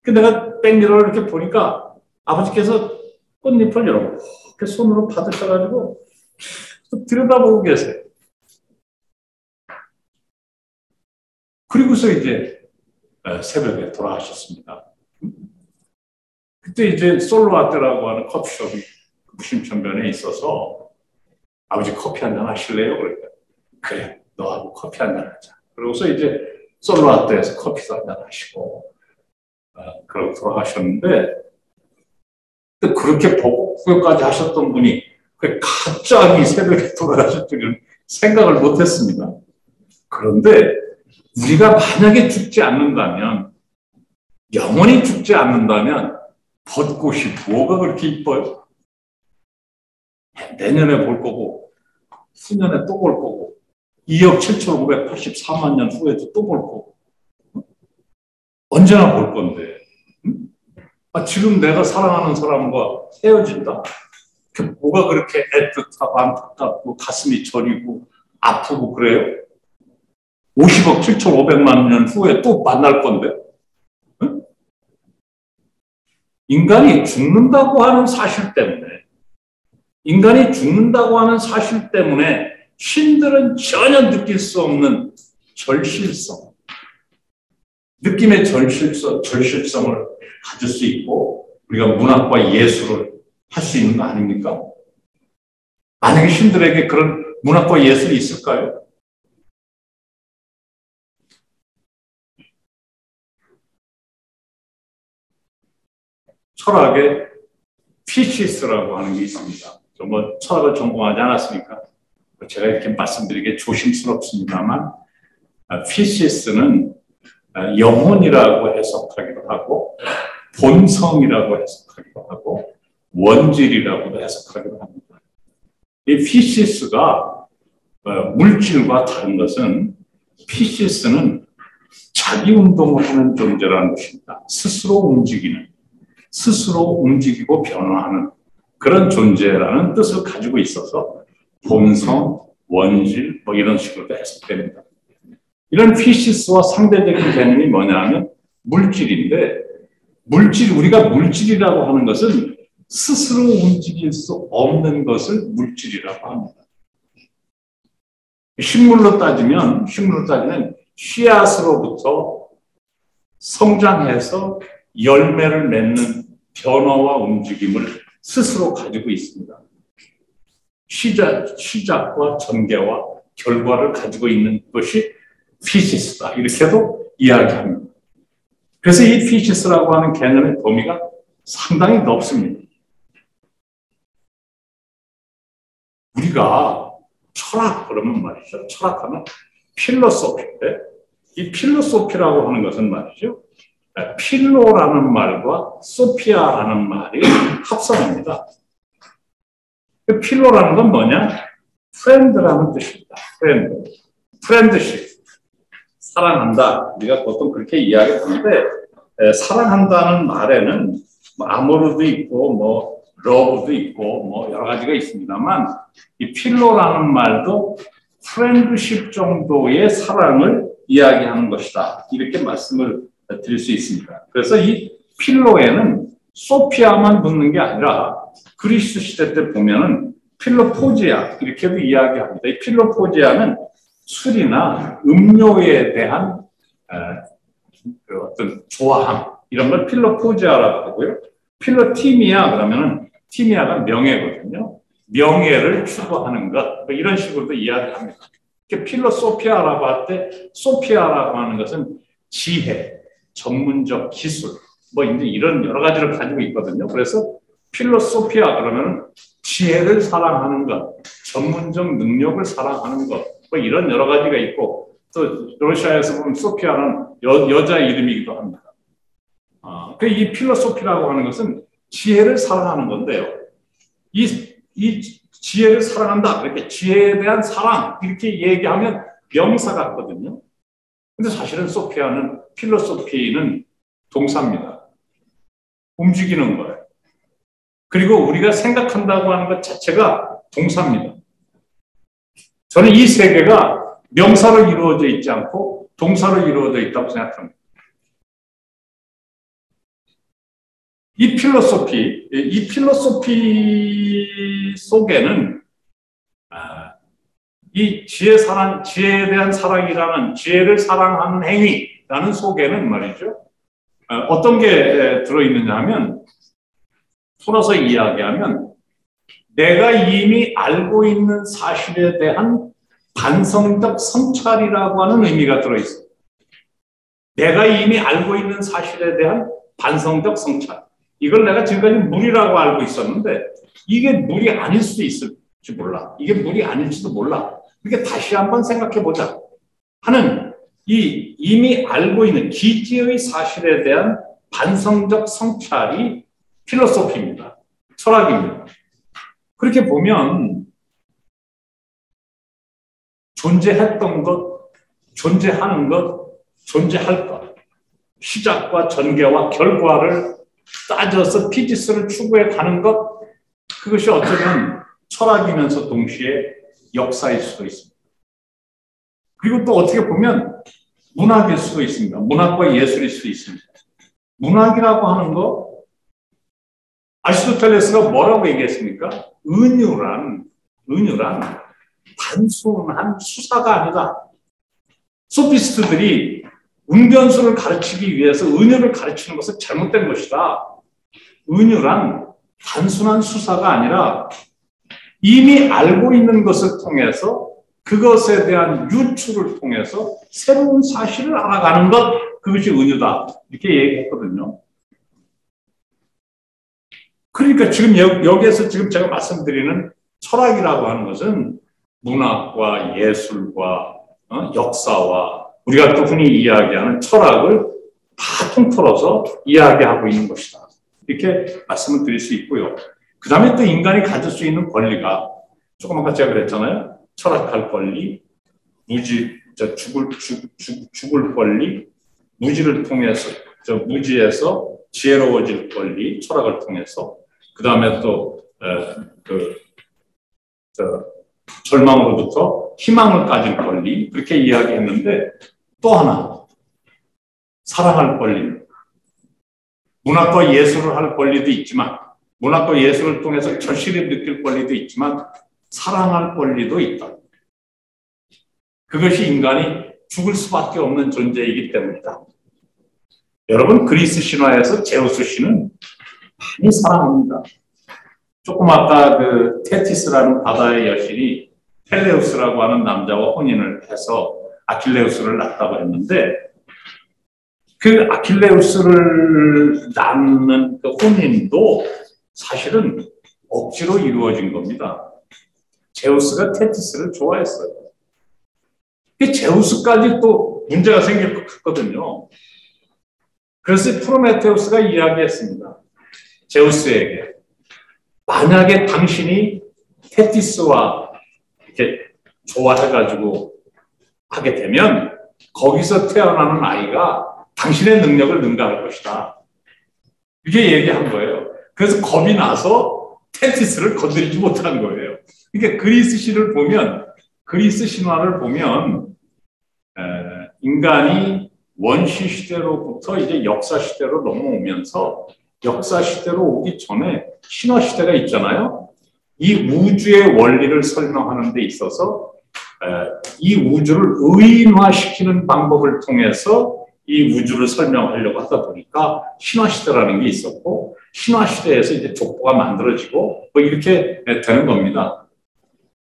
내가 백미러를 이렇게 보니까 아버지께서 꽃잎을 이렇게 손으로 받으셔가지고 들여다보고 계세요. 그리고서 이제 새벽에 돌아가셨습니다. 그때 이제 솔로아떼라고 하는 커피숍이 무심천변에 있어서 아버지 커피 한잔 하실래요? 그러니까 그래 너하고 커피 한잔 하자. 그러고서 이제 솔로아떼에서 커피도 한잔 하시고 그러고 돌아가셨는데 그렇게 보고 후회까지 하셨던 분이 갑자기 새벽에 돌아가실 줄은 생각을 못했습니다. 그런데 우리가 만약에 죽지 않는다면 영원히 죽지 않는다면 벚꽃이 뭐가 그렇게 이뻐요? 내년에 볼 거고 후년에 또 볼 거고 2억 7,584만 년 후에도 또 볼 거고 언제나 볼 건데 지금 내가 사랑하는 사람과 헤어진다? 뭐가 그렇게 애틋하고 안타깝고 가슴이 저리고 아프고 그래요? 50억 7,500만 년 후에 또 만날 건데 인간이 죽는다고 하는 사실 때문에 신들은 전혀 느낄 수 없는 절실성, 느낌의 절실성을 가질 수 있고 우리가 문학과 예술을 할 수 있는 거 아닙니까? 만약에 신들에게 그런 문학과 예술이 있을까요? 철학에 피시스라고 하는 게 있습니다. 뭐 철학을 전공하지 않았으니까 제가 이렇게 말씀드리기 조심스럽습니다만 피시스는 영혼이라고 해석하기도 하고 본성이라고 해석하기도 하고 원질이라고도 해석하기도 합니다. 이 피시스가 물질과 다른 것은 피시스는 자기 운동을 하는 존재라는 것입니다. 스스로 움직이고 변화하는 그런 존재라는 뜻을 가지고 있어서 본성, 원질 뭐 이런 식으로 해석됩니다. 이런 피시스와 상대적인 개념이 뭐냐면 물질인데 우리가 물질이라고 하는 것은 스스로 움직일 수 없는 것을 물질이라고 합니다. 식물로 따지면 씨앗으로부터 성장해서 열매를 맺는 변화와 움직임을 스스로 가지고 있습니다. 시작과 전개와 결과를 가지고 있는 것이 피시스다. 이렇게도 이야기합니다. 그래서 이 피시스라고 하는 개념의 범위가 상당히 넓습니다. 우리가 철학 그러면 말이죠. 철학하면 필로소피인데 이 필로소피라고 하는 것은 말이죠. 필로라는 말과 소피아라는 말이 합성입니다. 필로라는 건 뭐냐? 프렌드라는 뜻입니다. 프렌드십. 사랑한다. 우리가 보통 그렇게 이야기하는데 사랑한다는 말에는 아모르도 있고 러브도 있고 여러 가지가 있습니다만 이 필로라는 말도 프렌드십 정도의 사랑을 이야기하는 것이다. 이렇게 말씀을 드릴 수 있습니다. 그래서 이 필로에는 소피아만 붙는 게 아니라 그리스 시대 때 보면은 필로포지아 이렇게도 이야기합니다. 이 필로포지아는 술이나 음료에 대한 어떤 좋아함 이런 걸 필로포지아라고 하고요. 필로티미아 그러면은 티미아가 명예거든요. 명예를 추구하는 것 이런 식으로도 이야기합니다. 필로소피아라고 할 때 소피아라고 하는 것은 지혜, 전문적 기술 이제 이런 여러 가지를 가지고 있거든요. 그래서 필로소피아 그러면 지혜를 사랑하는 것, 전문적 능력을 사랑하는 것 이런 여러 가지가 있고 또 러시아에서 보면 소피아는 여자 이름이기도 합니다. 이 필로소피라고 하는 것은 지혜를 사랑하는 건데요. 이 지혜를 사랑한다. 이렇게 지혜에 대한 사랑 이렇게 얘기하면 명사 같거든요. 근데 사실은 필로소피는 동사입니다. 움직이는 거예요. 그리고 우리가 생각한다고 하는 것 자체가 동사입니다. 저는 이 세계가 명사로 이루어져 있지 않고 동사로 이루어져 있다고 생각합니다. 이 필로소피 속에는 이 지혜에 대한 사랑이라는 지혜를 사랑하는 행위라는 속에는 말이죠. 어떤 게 들어있느냐 하면 풀어서 이야기하면 내가 이미 알고 있는 사실에 대한 반성적 성찰이라고 하는 의미가 들어있어요. 내가 이미 알고 있는 사실에 대한 반성적 성찰. 이걸 내가 지금까지 물이라고 알고 있었는데 이게 물이 아닐 수도 있을지 몰라. 이게 물이 아닐지도 몰라. 그러니까 다시 한번 생각해 보자 하는 이 이미 알고 있는 기지의 사실에 대한 반성적 성찰이 필로소피입니다. 철학입니다. 그렇게 보면 존재했던 것, 존재하는 것, 존재할 것, 시작과 전개와 결과를 따져서 피지스를 추구해 가는 것, 그것이 어쩌면 철학이면서 동시에 역사일 수도 있습니다. 그리고 또 어떻게 보면 문학일 수도 있습니다. 문학과 예술일 수도 있습니다. 문학이라고 하는 거, 아리스토텔레스가 뭐라고 얘기했습니까? 은유란 단순한 수사가 아니다. 소피스트들이 운변수를 가르치기 위해서 은유를 가르치는 것은 잘못된 것이다. 은유란 단순한 수사가 아니라 이미 알고 있는 것을 통해서 그것에 대한 유추를 통해서 새로운 사실을 알아가는 것, 그것이 은유다. 이렇게 얘기했거든요. 그러니까 지금 여기에서 지금 제가 말씀드리는 철학이라고 하는 것은 문학과 예술과 역사와 우리가 또 흔히 이야기하는 철학을 다 통틀어서 이야기하고 있는 것이다. 이렇게 말씀을 드릴 수 있고요. 그 다음에 또 인간이 가질 수 있는 권리가 조금 아까 제가 그랬잖아요. 철학할 권리, 죽을 권리, 무지를 통해서, 무지에서 지혜로워질 권리, 철학을 통해서, 그 다음에 또, 절망으로부터 희망을 가진 권리, 그렇게 이야기했는데, 또 하나, 사랑할 권리. 문학과 예술을 할 권리도 있지만, 문학과 예술을 통해서 절실히 느낄 권리도 있지만, 사랑할 권리도 있다. 그것이 인간이 죽을 수밖에 없는 존재이기 때문이다. 여러분, 그리스 신화에서 제우스 신은 많이 사랑합니다. 조금 아까 그 테티스라는 바다의 여신이 펠레우스라고 하는 남자와 혼인을 해서 아킬레우스를 낳았다고 했는데, 그 아킬레우스를 낳는 그 혼인도 사실은 억지로 이루어진 겁니다. 제우스가 테티스를 좋아했어요. 제우스까지 또 문제가 생길 것 같거든요. 그래서 프로메테우스가 이야기했습니다. 제우스에게 만약에 당신이 테티스와 이렇게 좋아해가지고 하게 되면 거기서 태어나는 아이가 당신의 능력을 능가할 것이다. 이렇게 얘기한 거예요. 그래서 겁이 나서 테티스를 건드리지 못한 거예요. 그러니까 그리스 신화를 보면 인간이 원시 시대로부터 이제 역사 시대로 넘어오면서 역사 시대로 오기 전에 신화 시대가 있잖아요. 이 우주의 원리를 설명하는 데 있어서 이 우주를 의인화시키는 방법을 통해서 이 우주를 설명하려고 하다 보니까 신화 시대라는 게 있었고, 신화 시대에서 이제 족보가 만들어지고 뭐 이렇게 되는 겁니다.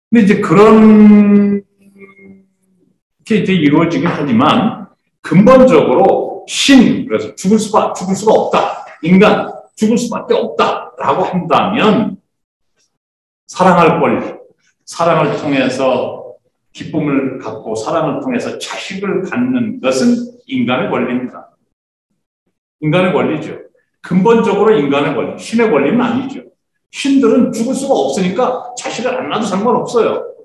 근데 이제 그런 게 이제 이루어지긴 하지만 근본적으로 그래서 죽을 수가 없다. 인간 죽을 수밖에 없다라고 한다면 사랑할 권리, 사랑을 통해서 기쁨을 갖고 사랑을 통해서 자식을 갖는 것은 인간의 권리입니다. 인간의 권리죠. 근본적으로 인간의 권리, 신의 권리는 아니죠. 신들은 죽을 수가 없으니까 자식을 안 낳아도 상관없어요.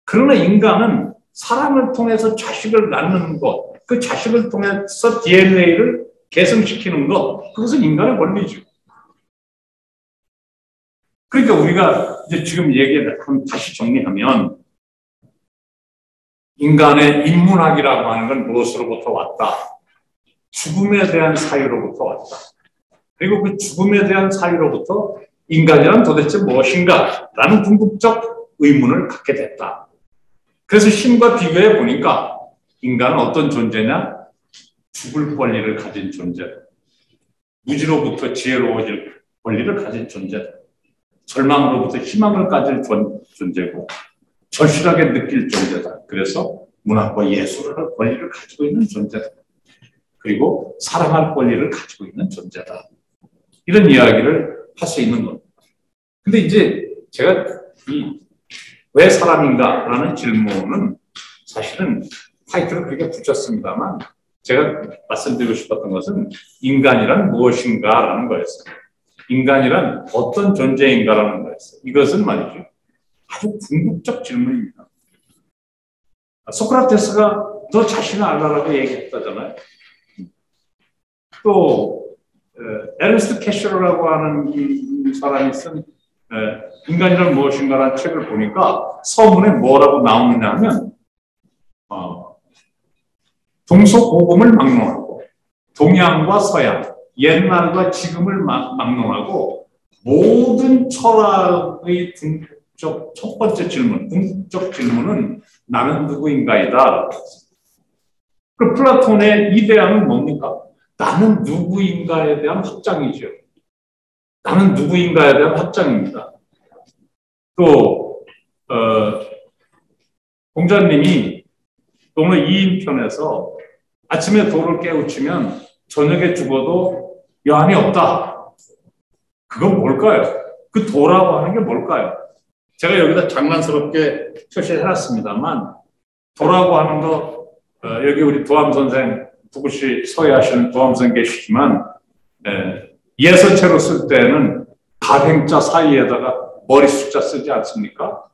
그러나 인간은 사랑을 통해서 자식을 낳는 것, 그 자식을 통해서 DNA를 개성시키는 것, 그것은 인간의 권리죠. 그러니까 우리가 이제 지금 얘기를 다시 정리하면 인간의 인문학이라고 하는 건 무엇으로부터 왔다? 죽음에 대한 사유로부터 왔다. 그리고 그 죽음에 대한 사유로부터 인간이란 도대체 무엇인가? 라는 궁극적 의문을 갖게 됐다. 그래서 신과 비교해 보니까 인간은 어떤 존재냐? 죽을 권리를 가진 존재다. 무지로부터 지혜로워질 권리를 가진 존재다. 절망으로부터 희망을 가질 존재고 절실하게 느낄 존재다. 그래서 문학과 예술을 할 권리를 가지고 있는 존재다. 그리고 사랑할 권리를 가지고 있는 존재다. 이런 이야기를 할 수 있는 겁니다. 근데 이제 제가 왜 사람인가? 라는 질문은 사실은 타이틀을 그렇게 붙였습니다만 제가 말씀드리고 싶었던 것은 인간이란 무엇인가라는 거였어요. 인간이란 어떤 존재인가라는 거였어요. 이것은 말이죠. 아주 궁극적 질문입니다. 소크라테스가 너 자신을 알라라고 얘기했다잖아요. 또 에르스트 캐셔라고 하는 사람이 쓴 인간이란 무엇인가라는 책을 보니까 서문에 뭐라고 나오느냐 하면 동서고금을 막론하고 동양과 서양, 옛날과 지금을 막론하고 모든 철학의 궁극적 첫 번째 질문, 궁극적 질문은 나는 누구인가이다. 그 플라톤의 이데아는 뭡니까? 나는 누구인가에 대한 확장이죠. 나는 누구인가에 대한 확장입니다. 또 공자님이 오늘 2인편에서 아침에 도를 깨우치면 저녁에 죽어도 여한이 없다. 그건 뭘까요? 그 도라고 하는 게 뭘까요? 제가 여기다 장난스럽게 표시해놨습니다만 도라고 하는 거 여기 우리 도암 선생 누구시 서예하시는 도암 선생 계시지만 예서체로 쓸 때는 가행자 사이에다가 머리 숫자 쓰지 않습니까?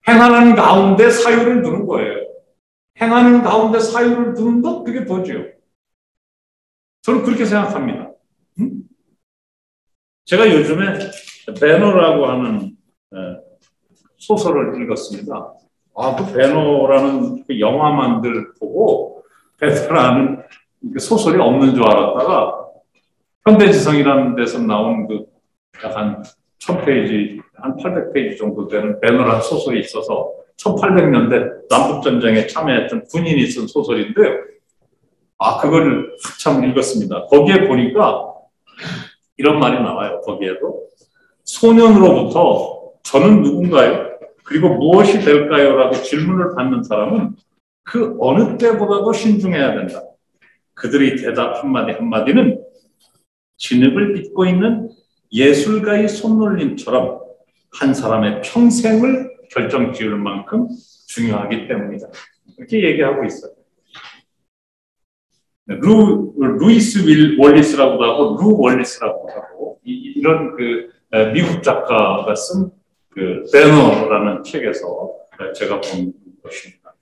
행하는 가운데 사유를 두는 거예요. 행하는 가운데 사유를 두는 것 그게 도죠. 저는 그렇게 생각합니다. 제가 요즘에 배너라고 하는 소설을 읽었습니다. 그 배너라는 그 영화만들 보고 배너라는 그 소설이 없는 줄 알았다가 현대지성이라는 데서 나온 그 약간 1000페이지, 한 800페이지 정도 되는 배너라는 소설이 있어서 1800년대 남북전쟁에 참여했던 군인이 쓴 소설인데요. 그걸 한참 읽었습니다. 거기에 보니까 이런 말이 나와요. 거기에도 소년으로부터 저는 누군가요? 그리고 무엇이 될까요? 라고 질문을 받는 사람은 그 어느 때보다도 신중해야 된다. 그들의 대답 한마디 한마디는 진흙을 빚고 있는 예술가의 손놀림처럼 한 사람의 평생을 결정지을 만큼 중요하기 때문이다. 이렇게 얘기하고 있어요. 루이스 월리스라고도 하고 루 월리스라고도 하고 이런 그 미국 작가가 쓴 그 배너라는 책에서 제가 본 것입니다.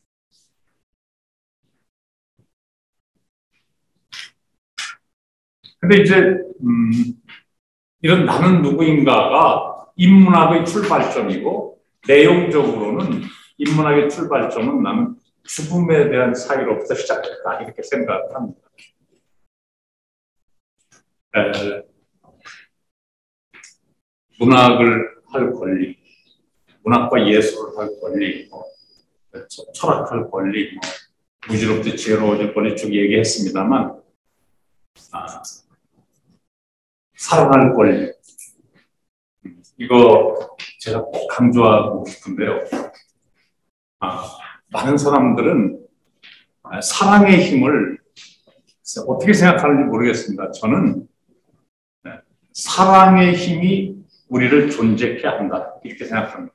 근데 이제 이런 나는 누구인가가 인문학의 출발점이고 내용적으로는 인문학의 출발점은 나는 죽음에 대한 사유로부터 시작했다 이렇게 생각을 합니다. 문학을 할 권리, 문학과 예술을 할 권리, 철학할 권리, 무지롭게 지혜로워질 권리 쭉 얘기했습니다만 사랑할 권리 이거 제가 꼭 강조하고 싶은데요. 많은 사람들은 사랑의 힘을 어떻게 생각하는지 모르겠습니다. 저는 사랑의 힘이 우리를 존재케 한다 이렇게 생각합니다.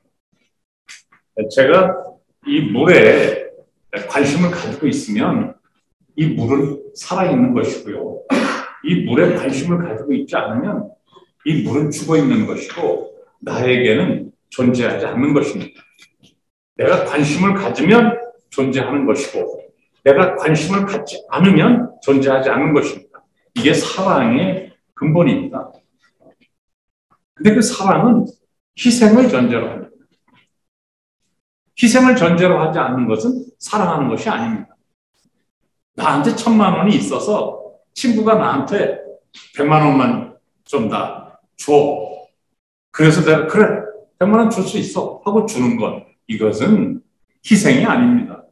제가 이 물에 관심을 가지고 있으면 이 물은 살아있는 것이고요. 이 물에 관심을 가지고 있지 않으면 이 물은 죽어있는 것이고 나에게는 존재하지 않는 것입니다. 내가 관심을 가지면 존재하는 것이고 내가 관심을 갖지 않으면 존재하지 않는 것입니다. 이게 사랑의 근본입니다. 근데 그 사랑은 희생을 전제로 합니다. 희생을 전제로 하지 않는 것은 사랑하는 것이 아닙니다. 나한테 1000만 원이 있어서 친구가 나한테 100만 원만 좀 다 줘. 그래서 내가 그래 100만 원 줄 수 있어 하고 주는 것 이것은 희생이 아닙니다.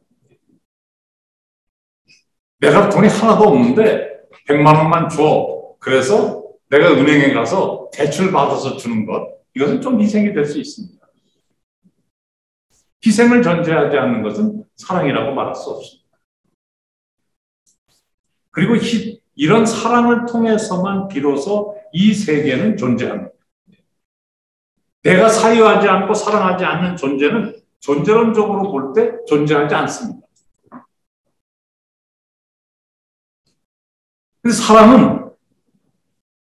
내가 돈이 하나도 없는데 100만 원만 줘. 그래서 내가 은행에 가서 대출 받아서 주는 것 이것은 좀 희생이 될 수 있습니다. 희생을 전제하지 않는 것은 사랑이라고 말할 수 없습니다. 그리고 이런 사랑을 통해서만 비로소 이 세계는 존재합니다. 내가 사유하지 않고 사랑하지 않는 존재는 존재론적으로 볼 때 존재하지 않습니다. 근데 사랑은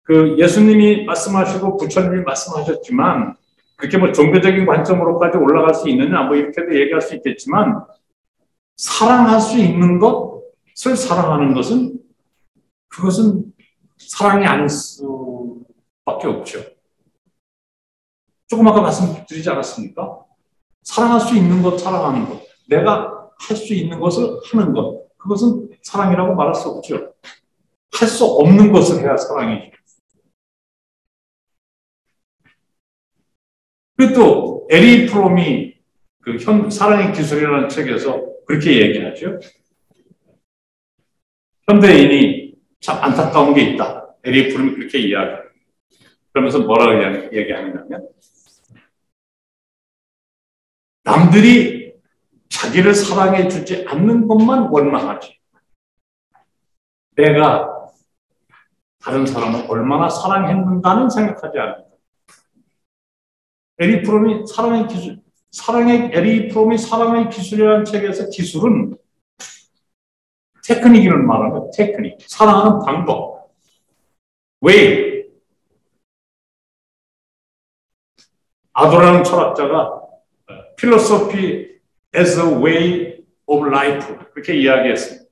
그 예수님이 말씀하시고 부처님이 말씀하셨지만 그렇게 뭐 종교적인 관점으로까지 올라갈 수 있느냐 뭐 이렇게도 얘기할 수 있겠지만 사랑할 수 있는 것을 사랑하는 것은 그것은 사랑이 아닐 수밖에 없죠. 조금 아까 말씀드리지 않았습니까? 사랑할 수 있는 것, 사랑하는 것. 내가 할 수 있는 것을 하는 것. 그것은 사랑이라고 말할 수 없죠. 할 수 없는 것을 해야 사랑이죠. 그리고 또 에리 프롬이 그 사랑의 기술이라는 책에서 그렇게 얘기하죠. 현대인이 참 안타까운 게 있다. 에리 프롬이 그렇게 이야기해요. 그러면서 뭐라고 얘기하냐면 남들이 자기를 사랑해 주지 않는 것만 원망하지. 내가 다른 사람을 얼마나 사랑했는가는 생각하지 않는다. 에리 프롬이 에리 프롬이 사랑의 기술이라는 책에서 기술은 테크닉을 말하는 거예요. 테크닉. 사랑하는 방법. 왜? 아도라는 철학자가 philosophy as a way of life 그렇게 이야기했습니다.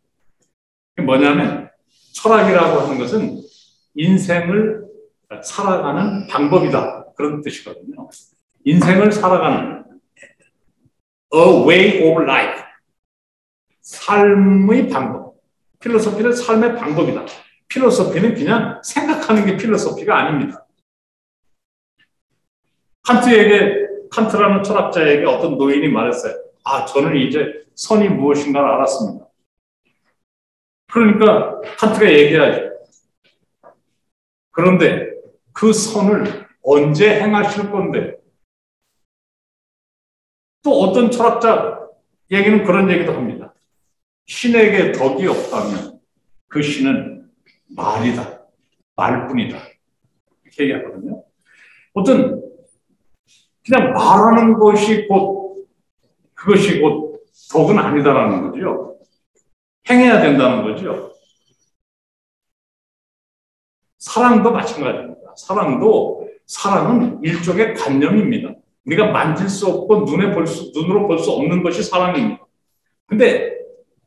그게 뭐냐면 철학이라고 하는 것은 인생을 살아가는 방법이다. 그런 뜻이거든요. 인생을 살아가는 a way of life 삶의 방법. 필로소피는 삶의 방법이다. 필로소피는 그냥 생각하는 게 필로소피가 아닙니다. 칸트라는 철학자에게 어떤 노인이 말했어요. 아, 저는 이제 선이 무엇인가를 알았습니다. 그러니까 칸트가 얘기하죠. 그런데 그 선을 언제 행하실 건데? 또 어떤 철학자 얘기는 그런 얘기도 합니다. 신에게 덕이 없다면 그 신은 말이다. 말뿐이다. 이렇게 얘기하거든요. 어떤 그냥 말하는 것이 그것이 곧 덕은 아니다라는 거죠. 행해야 된다는 거죠. 사랑도 마찬가지입니다. 사랑은 일종의 관념입니다. 우리가 만질 수 없고 눈으로 볼 수 없는 것이 사랑입니다. 근데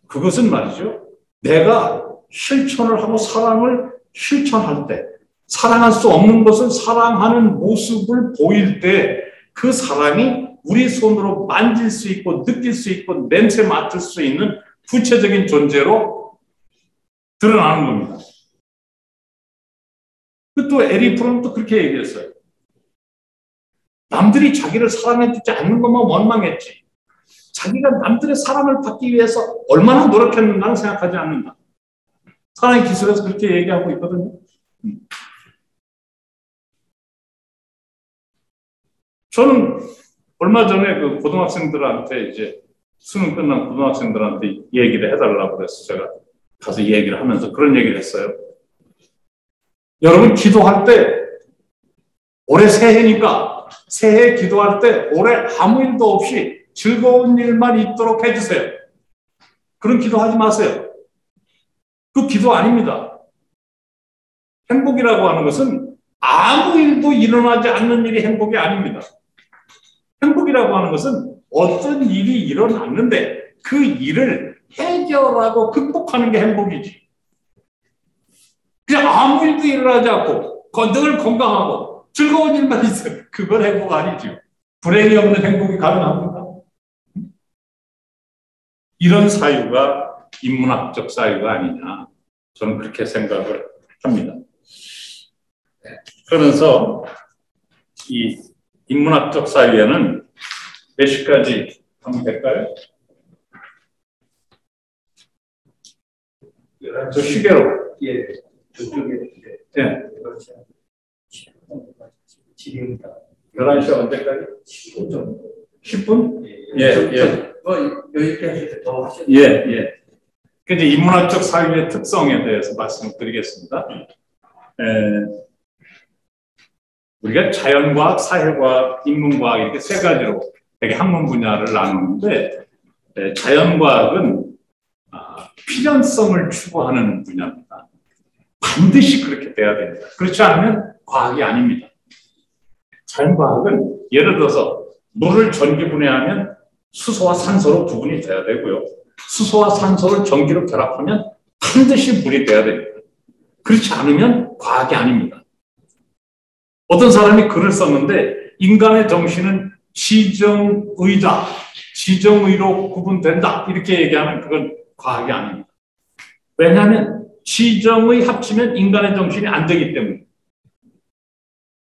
그것은 말이죠. 내가 실천을 하고 사랑을 실천할 때, 사랑할 수 없는 것을 사랑하는 모습을 보일 때 그 사랑이 우리 손으로 만질 수 있고 느낄 수 있고 냄새 맡을 수 있는 구체적인 존재로 드러나는 겁니다. 또 에리 프롬은 또 그렇게 얘기했어요. 남들이 자기를 사랑해주지 않는 것만 원망했지. 자기가 남들의 사랑을 받기 위해서 얼마나 노력했는가는 생각하지 않는다. 사랑의 기술에서 그렇게 얘기하고 있거든요. 저는 얼마 전에 그 고등학생들한테 이제 수능 끝난 고등학생들한테 얘기를 해달라고 그래서 제가 가서 얘기를 하면서 그런 얘기를 했어요. 여러분 기도할 때 올해 새해니까 새해 기도할 때 올해 아무 일도 없이 즐거운 일만 있도록 해주세요. 그런 기도하지 마세요. 그 기도 아닙니다. 행복이라고 하는 것은 아무 일도 일어나지 않는 일이 행복이 아닙니다. 행복이라고 하는 것은 어떤 일이 일어났는데 그 일을 해결하고 극복하는 게 행복이지. 그냥 아무 일도 일어나지 않고 늘 건강하고 즐거운 일만 있어요. 그건 행복 아니죠. 불행이 없는 행복이 가능합니다. 이런 사유가 인문학적 사유가 아니냐. 저는 그렇게 생각을 합니다. 그러면서 이 인문학적 사유에는 몇 시까지 하면 될까요? 저 시계로. 예, 저쪽에. 예. 지금입니다. 11시 언제까지? 10분 정도. 10분? 예, 예. 여유있게 하실 때 더 하셔도 예, 예. 그 이제 인문학적 사유의 특성에 대해서 말씀드리겠습니다. 우리가 자연과학, 사회과학, 인문과학 이렇게 세 가지로 되게 학문 분야를 나누는데 자연과학은 필연성을 추구하는 분야입니다. 반드시 그렇게 돼야 됩니다. 그렇지 않으면 과학이 아닙니다. 자연과학은 예를 들어서 물을 전기분해하면 수소와 산소로 구분이 돼야 되고요. 수소와 산소를 전기로 결합하면 반드시 물이 돼야 됩니다. 그렇지 않으면 과학이 아닙니다. 어떤 사람이 글을 썼는데 인간의 정신은 지정의다, 지정의로 구분된다 이렇게 얘기하면 그건 과학이 아닙니다. 왜냐하면 지정의 합치면 인간의 정신이 안 되기 때문에.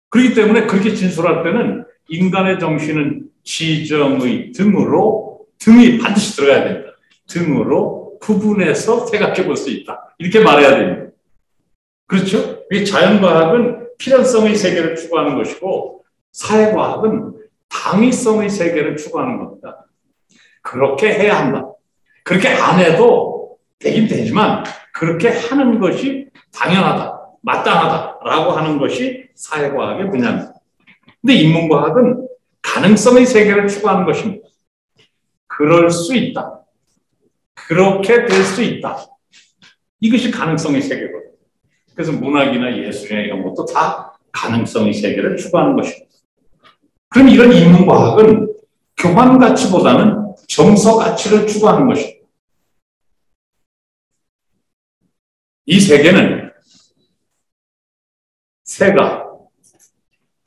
그렇기 때문에 그렇게 진술할 때는 인간의 정신은 지정의 등으로, 등이 반드시 들어가야 됩니다. 등으로 구분해서 생각해 볼 수 있다. 이렇게 말해야 됩니다. 그렇죠? 이 자연과학은 필연성의 세계를 추구하는 것이고 사회과학은 당위성의 세계를 추구하는 겁니다. 그렇게 해야 한다. 그렇게 안 해도 되긴 되지만 그렇게 하는 것이 당연하다, 마땅하다라고 하는 것이 사회과학의 분야입니다. 근데 인문과학은 가능성의 세계를 추구하는 것입니다. 그럴 수 있다. 그렇게 될 수 있다. 이것이 가능성의 세계거든요. 그래서 문학이나 예술이나 이런 것도 다 가능성의 세계를 추구하는 것입니다. 그럼 이런 인문과학은 교환 가치보다는 정서 가치를 추구하는 것입니다. 이 세계는 새가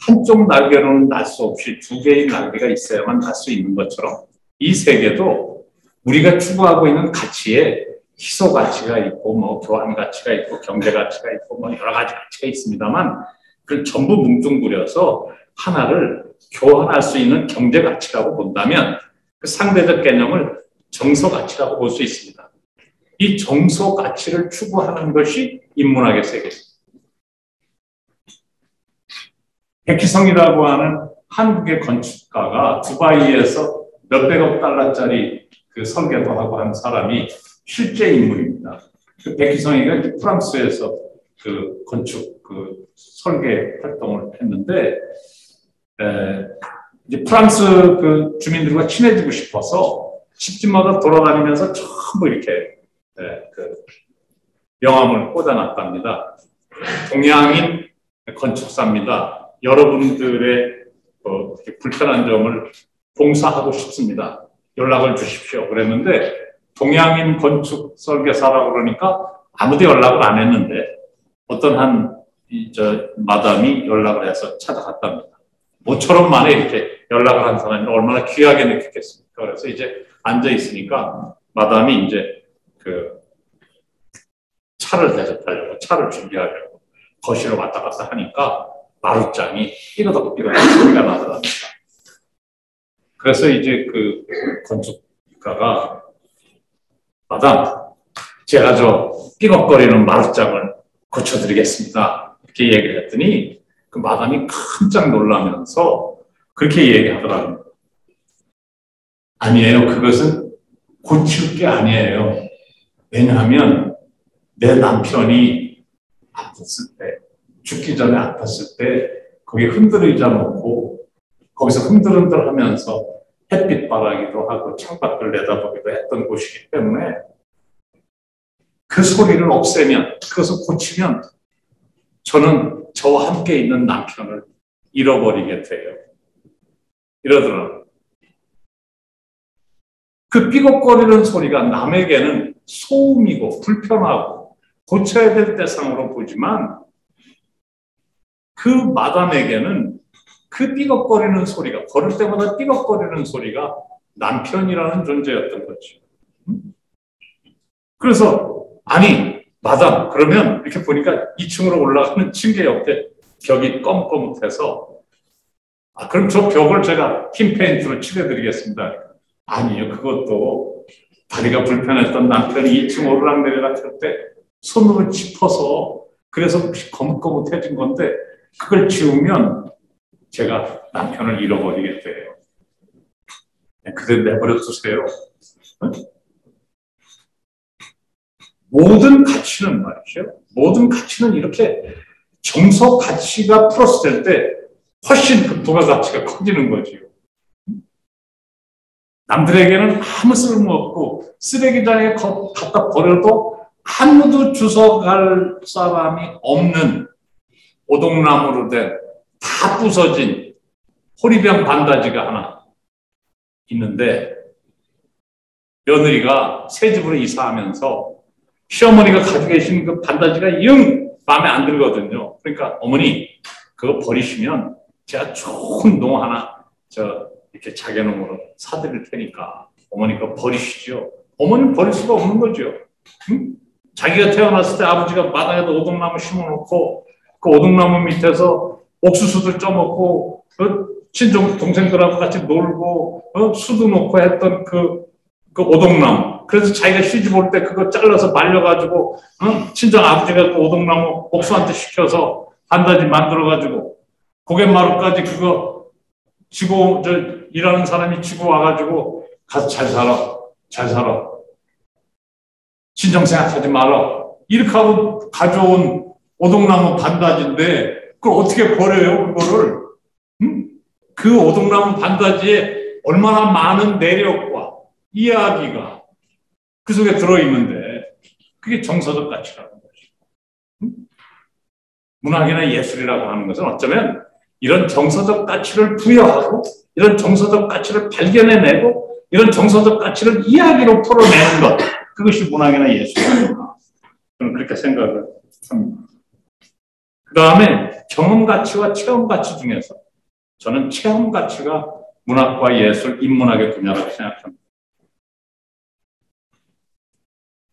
한쪽 날개로는 날 수 없이 두 개의 날개가 있어야만 날 수 있는 것처럼 이 세계도 우리가 추구하고 있는 가치에 희소 가치가 있고 뭐 교환 가치가 있고 경제 가치가 있고 뭐 여러 가지 가치가 있습니다만 그걸 전부 뭉뚱그려서 하나를 교환할 수 있는 경제 가치라고 본다면 그 상대적 개념을 정서 가치라고 볼 수 있습니다. 이 정서 가치를 추구하는 것이 인문학의 세계입니다. 백희성이라고 하는 한국의 건축가가 두바이에서 몇백억 달러짜리 그 설계도 하고 한 사람이 실제 인물입니다. 그 백희성이가 프랑스에서 그 건축 그 설계 활동을 했는데 이제 프랑스 그 주민들과 친해지고 싶어서 집집마다 돌아다니면서 전부 이렇게 그 명함을 꽂아놨답니다. 동양인 건축사입니다. 여러분들의 불편한 점을 봉사하고 싶습니다. 연락을 주십시오. 그랬는데 동양인 건축 설계사라고 그러니까 아무도 연락을 안 했는데 어떤 한 마담이 연락을 해서 찾아갔답니다. 모처럼 만에 이렇게 연락을 한 사람이 얼마나 귀하게 느꼈겠습니까? 그래서 이제 앉아 있으니까 마담이 이제 그 차를 대접하려고 차를 준비하려고 거실로 왔다 갔다 하니까 마루장이 삐거덕삐거덕 소리가 나더랍니다. 그래서 이제 그 건축가가 마담, 제가 저 삐걱거리는 마루장을 고쳐드리겠습니다. 이렇게 얘기를 했더니 그 마담이 깜짝 놀라면서 그렇게 얘기하더라고요. 아니에요. 그것은 고칠 게 아니에요. 왜냐하면 내 남편이 아팠을 때, 죽기 전에 아팠을 때 거기 흔들의자 놓고 거기서 흔들흔들 하면서 햇빛 바라기도 하고 창밖을 내다보기도 했던 곳이기 때문에 그 소리를 없애면, 그것을 고치면 저는 저와 함께 있는 남편을 잃어버리게 돼요. 이러더라고요. 그 삐걱거리는 소리가 남에게는 소음이고 불편하고 고쳐야 될 대상으로 보지만 그 마담에게는 그 삐걱거리는 소리가, 걸을 때마다 삐걱거리는 소리가 남편이라는 존재였던 거죠. 그래서 아니 마담 그러면 이렇게 보니까 2층으로 올라가는 층계 옆에 벽이 검검해서 그럼 저 벽을 제가 흰 페인트로 칠해드리겠습니다. 아니요, 그것도 다리가 불편했던 남편이 2층 오르락내리락 할 때 손으로 짚어서 그래서 검검해진 건데 그걸 지우면 제가 남편을 잃어버리게 돼요. 그대로 내버려 두세요. 모든 가치는 말이죠. 모든 가치는 이렇게 정서 가치가 플러스 될 때 훨씬 그 부가가치가 커지는 거지요. 남들에게는 아무 쓸모없고 쓰레기장에 갖다 버려도 아무도 주워갈 사람이 없는 오동나무로 된 다 부서진 호리병 반다지가 하나 있는데 며느리가 새 집으로 이사하면서 시어머니가 가지고 계신 그 반다지가 영 마음에 안 들거든요. 그러니까 어머니 그거 버리시면 제가 좋은 농 하나 이렇게 자개농으로 사드릴 테니까 어머니 그거 버리시죠. 어머니는 버릴 수가 없는 거죠. 응? 자기가 태어났을 때 아버지가 마당에다 오동나무 심어놓고 그 오동나무 밑에서 옥수수들 쪄먹고 친정 동생들하고 같이 놀고 수도 놓고 했던 그 오동나무. 그래서 자기가 시집 올 때 그거 잘라서 말려가지고 친정 아버지가 그 오동나무 옥수한테 시켜서 반다지 만들어가지고 고갯마루까지 그거 지고 일하는 사람이 지고 와가지고 가서 잘 살아. 친정 생각하지 마라. 이렇게 하고 가져온 오동나무 반다지인데 그걸 어떻게 버려요, 그거를? 응? 그 오동나무 반다지에 얼마나 많은 내력과 이야기가 그 속에 들어있는데 그게 정서적 가치라는 거죠. 응? 문학이나 예술이라고 하는 것은 어쩌면 이런 정서적 가치를 부여하고 이런 정서적 가치를 발견해내고 이런 정서적 가치를 이야기로 풀어내는 것, 그것이 문학이나 예술이다. 저는 그렇게 생각을 합니다. 그 다음에 경험 가치와 체험 가치 중에서 저는 체험 가치가 문학과 예술, 인문학의 분야라고 생각합니다.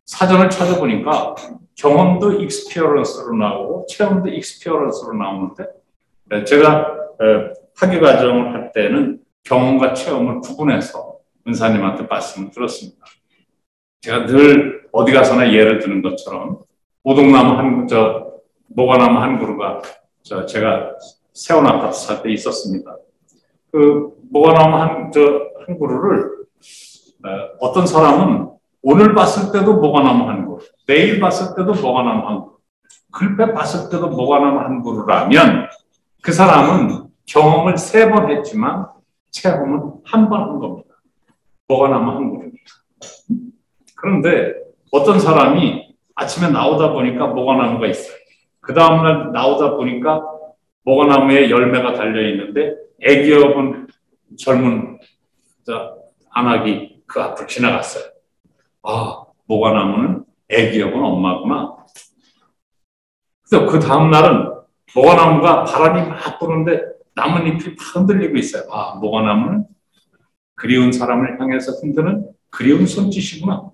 사전을 찾아보니까 경험도 익스피어런스로 나오고 체험도 익스피어런스로 나오는데 제가 학위 과정을 할 때는 경험과 체험을 구분해서 은사님한테 말씀을 들었습니다. 제가 늘 어디 가서나 예를 드는 것처럼 오동나무 모과나무 한 그루가 제가 세원 아파트 살 때 있었습니다. 그 모과나무 한 그루를 어떤 사람은 오늘 봤을 때도 모과나무 한 그루, 내일 봤을 때도 모과나무 한 그루, 글빼 봤을 때도 모과나무 한 그루라면 그 사람은 경험을 3번 했지만 체험은 한 번 한 겁니다. 모과나무 한 그루입니다. 그런데 어떤 사람이 아침에 나오다 보니까 모과나무가 있어요. 그 다음날 나오다 보니까 모과나무에 열매가 달려있는데 애기 업은 젊은 안악이 그 앞으로 지나갔어요. 아, 모과나무는 애기 업은 엄마구나. 그래서 그 다음날은 모과나무가 바람이 막 부는데 나뭇잎이 막 흔들리고 있어요. 아, 모과나무는 그리운 사람을 향해서 흔드는 그리운 손짓이구나.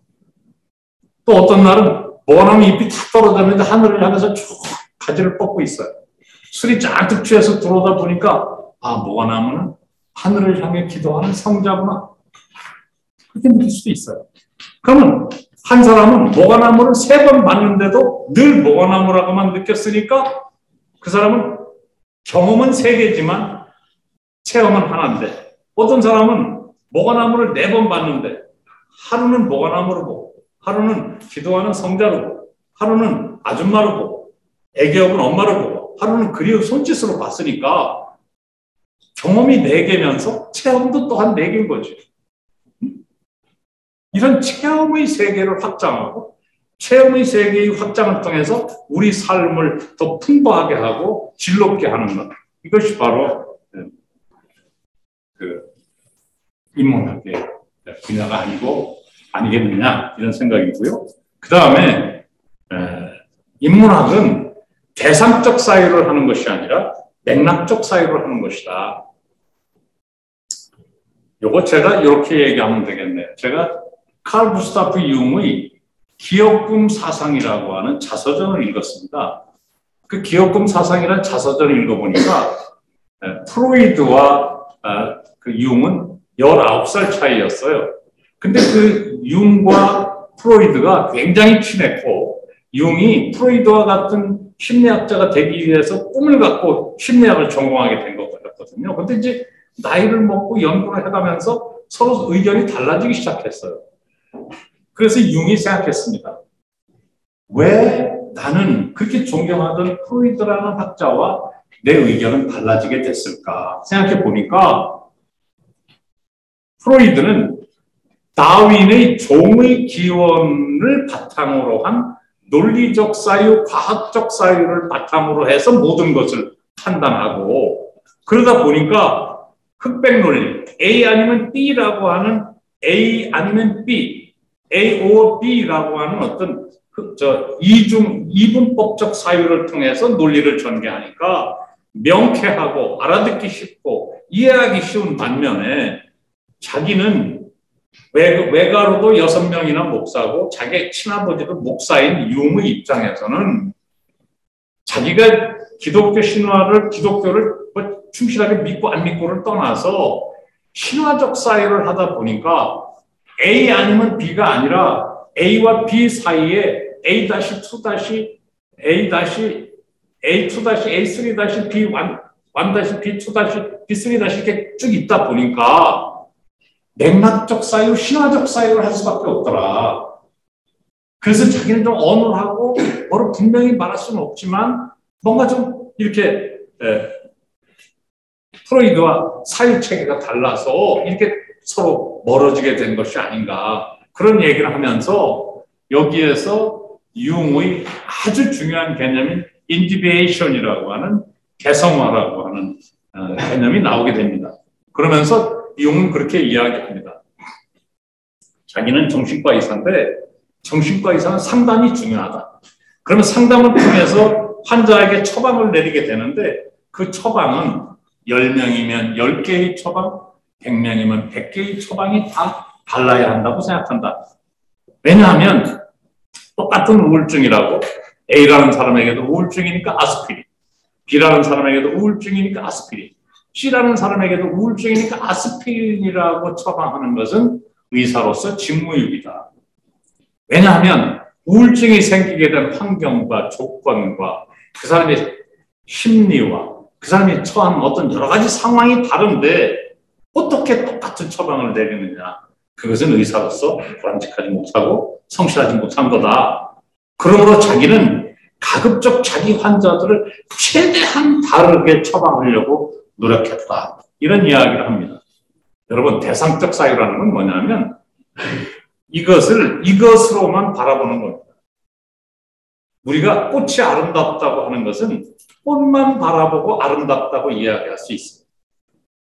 또 어떤 날은 모과나무 잎이 다 떨어졌는데 하늘을 향해서 쭉 가지를 뻗고 있어요. 술이 잔뜩 취해서 들어오다 보니까 아, 모과나무는 하늘을 향해 기도하는 성자구나. 그렇게 느낄 수도 있어요. 그러면 한 사람은 모과나무를 3번 봤는데도 늘 모과나무라고만 느꼈으니까 그 사람은 경험은 3개지만 체험은 하나인데 어떤 사람은 모과나무를 4번 봤는데 하루는 모과나무로 보고 하루는 기도하는 성자로 보고 하루는 아줌마로 보고 애기 업은 엄마로 보고 하루는 그리운 손짓으로 봤으니까 경험이 4개면서 체험도 또한 4개인 거지. 이런 체험의 세계를 확장하고 체험의 세계의 확장을 통해서 우리 삶을 더 풍부하게 하고 즐겁게 하는 것. 이것이 바로 그 인문학의 분야가 아니겠느냐 이런 생각이고요. 그 다음에 인문학은 대상적 사유를 하는 것이 아니라 맥락적 사유를 하는 것이다. 요거 제가 이렇게 얘기하면 되겠네요. 제가 칼 구스타프 융의 기업금 사상이라고 하는 자서전을 읽었습니다. 그 기업금 사상이라는 자서전을 읽어보니까 프로이드와 그 융은 19살 차이였어요. 근데 그 융과 프로이드가 굉장히 친했고 융이 프로이드와 같은 심리학자가 되기 위해서 꿈을 갖고 심리학을 전공하게 된 거거든요. 근데 이제 나이를 먹고 연구를 해가면서 서로 의견이 달라지기 시작했어요. 그래서 융이 생각했습니다. 왜 나는 그렇게 존경하던 프로이드라는 학자와 내 의견은 달라지게 됐을까 생각해 보니까 프로이드는 다윈의 종의 기원을 바탕으로 한 논리적 사유, 과학적 사유를 바탕으로 해서 모든 것을 판단하고, 그러다 보니까 흑백 논리, A 아니면 B라고 하는 A 아니면 B, A or B라고 하는 어떤 이분법적 사유를 통해서 논리를 전개하니까 명쾌하고 알아듣기 쉽고 이해하기 쉬운 반면에 자기는 외가로도 6명이나 목사고 자기의 친아버지도 목사인 융의 입장에서는 자기가 기독교 신화를, 기독교를 충실하게 믿고 안 믿고를 떠나서 신화적 사유를 하다 보니까 A 아니면 B가 아니라 A와 B 사이에 A-2-A-A2-A3-B1, 1-B2-B3 이렇게 쭉 있다 보니까 맥락적 사유, 신화적 사유를 할 수밖에 없더라. 그래서 자기는 좀 어눌하고 뭐를 분명히 말할 수는 없지만 뭔가 좀 이렇게 프로이드와 사유 체계가 달라서 이렇게 서로 멀어지게 된 것이 아닌가, 그런 얘기를 하면서 여기에서 융의 아주 중요한 개념인 인디비에이션이라고 하는 개성화라고 하는 개념이 나오게 됩니다. 그러면서 융은 그렇게 이야기합니다. 자기는 정신과 의사인데 정신과 의사는 상담이 중요하다. 그러면 상담을 통해서 환자에게 처방을 내리게 되는데 그 처방은 10명이면 10개의 처방, 100명이면 100개의 처방이 다 달라야 한다고 생각한다. 왜냐하면 똑같은 우울증이라고 A라는 사람에게도 우울증이니까 아스피린, B라는 사람에게도 우울증이니까 아스피린, C라는 사람에게도 우울증이니까 아스피린이라고 처방하는 것은 의사로서 직무유기다. 왜냐하면 우울증이 생기게 된 환경과 조건과 그 사람의 심리와 그 사람이 처한 어떤 여러 가지 상황이 다른데 어떻게 똑같은 처방을 내리느냐, 그것은 의사로서 바람직하지 못하고 성실하지 못한 거다. 그러므로 자기는 가급적 자기 환자들을 최대한 다르게 처방하려고 노력했다. 이런 이야기를 합니다. 여러분, 대상적 사유라는 건 뭐냐면 이것으로만 바라보는 겁니다. 우리가 꽃이 아름답다고 하는 것은 꽃만 바라보고 아름답다고 이야기할 수 있습니다.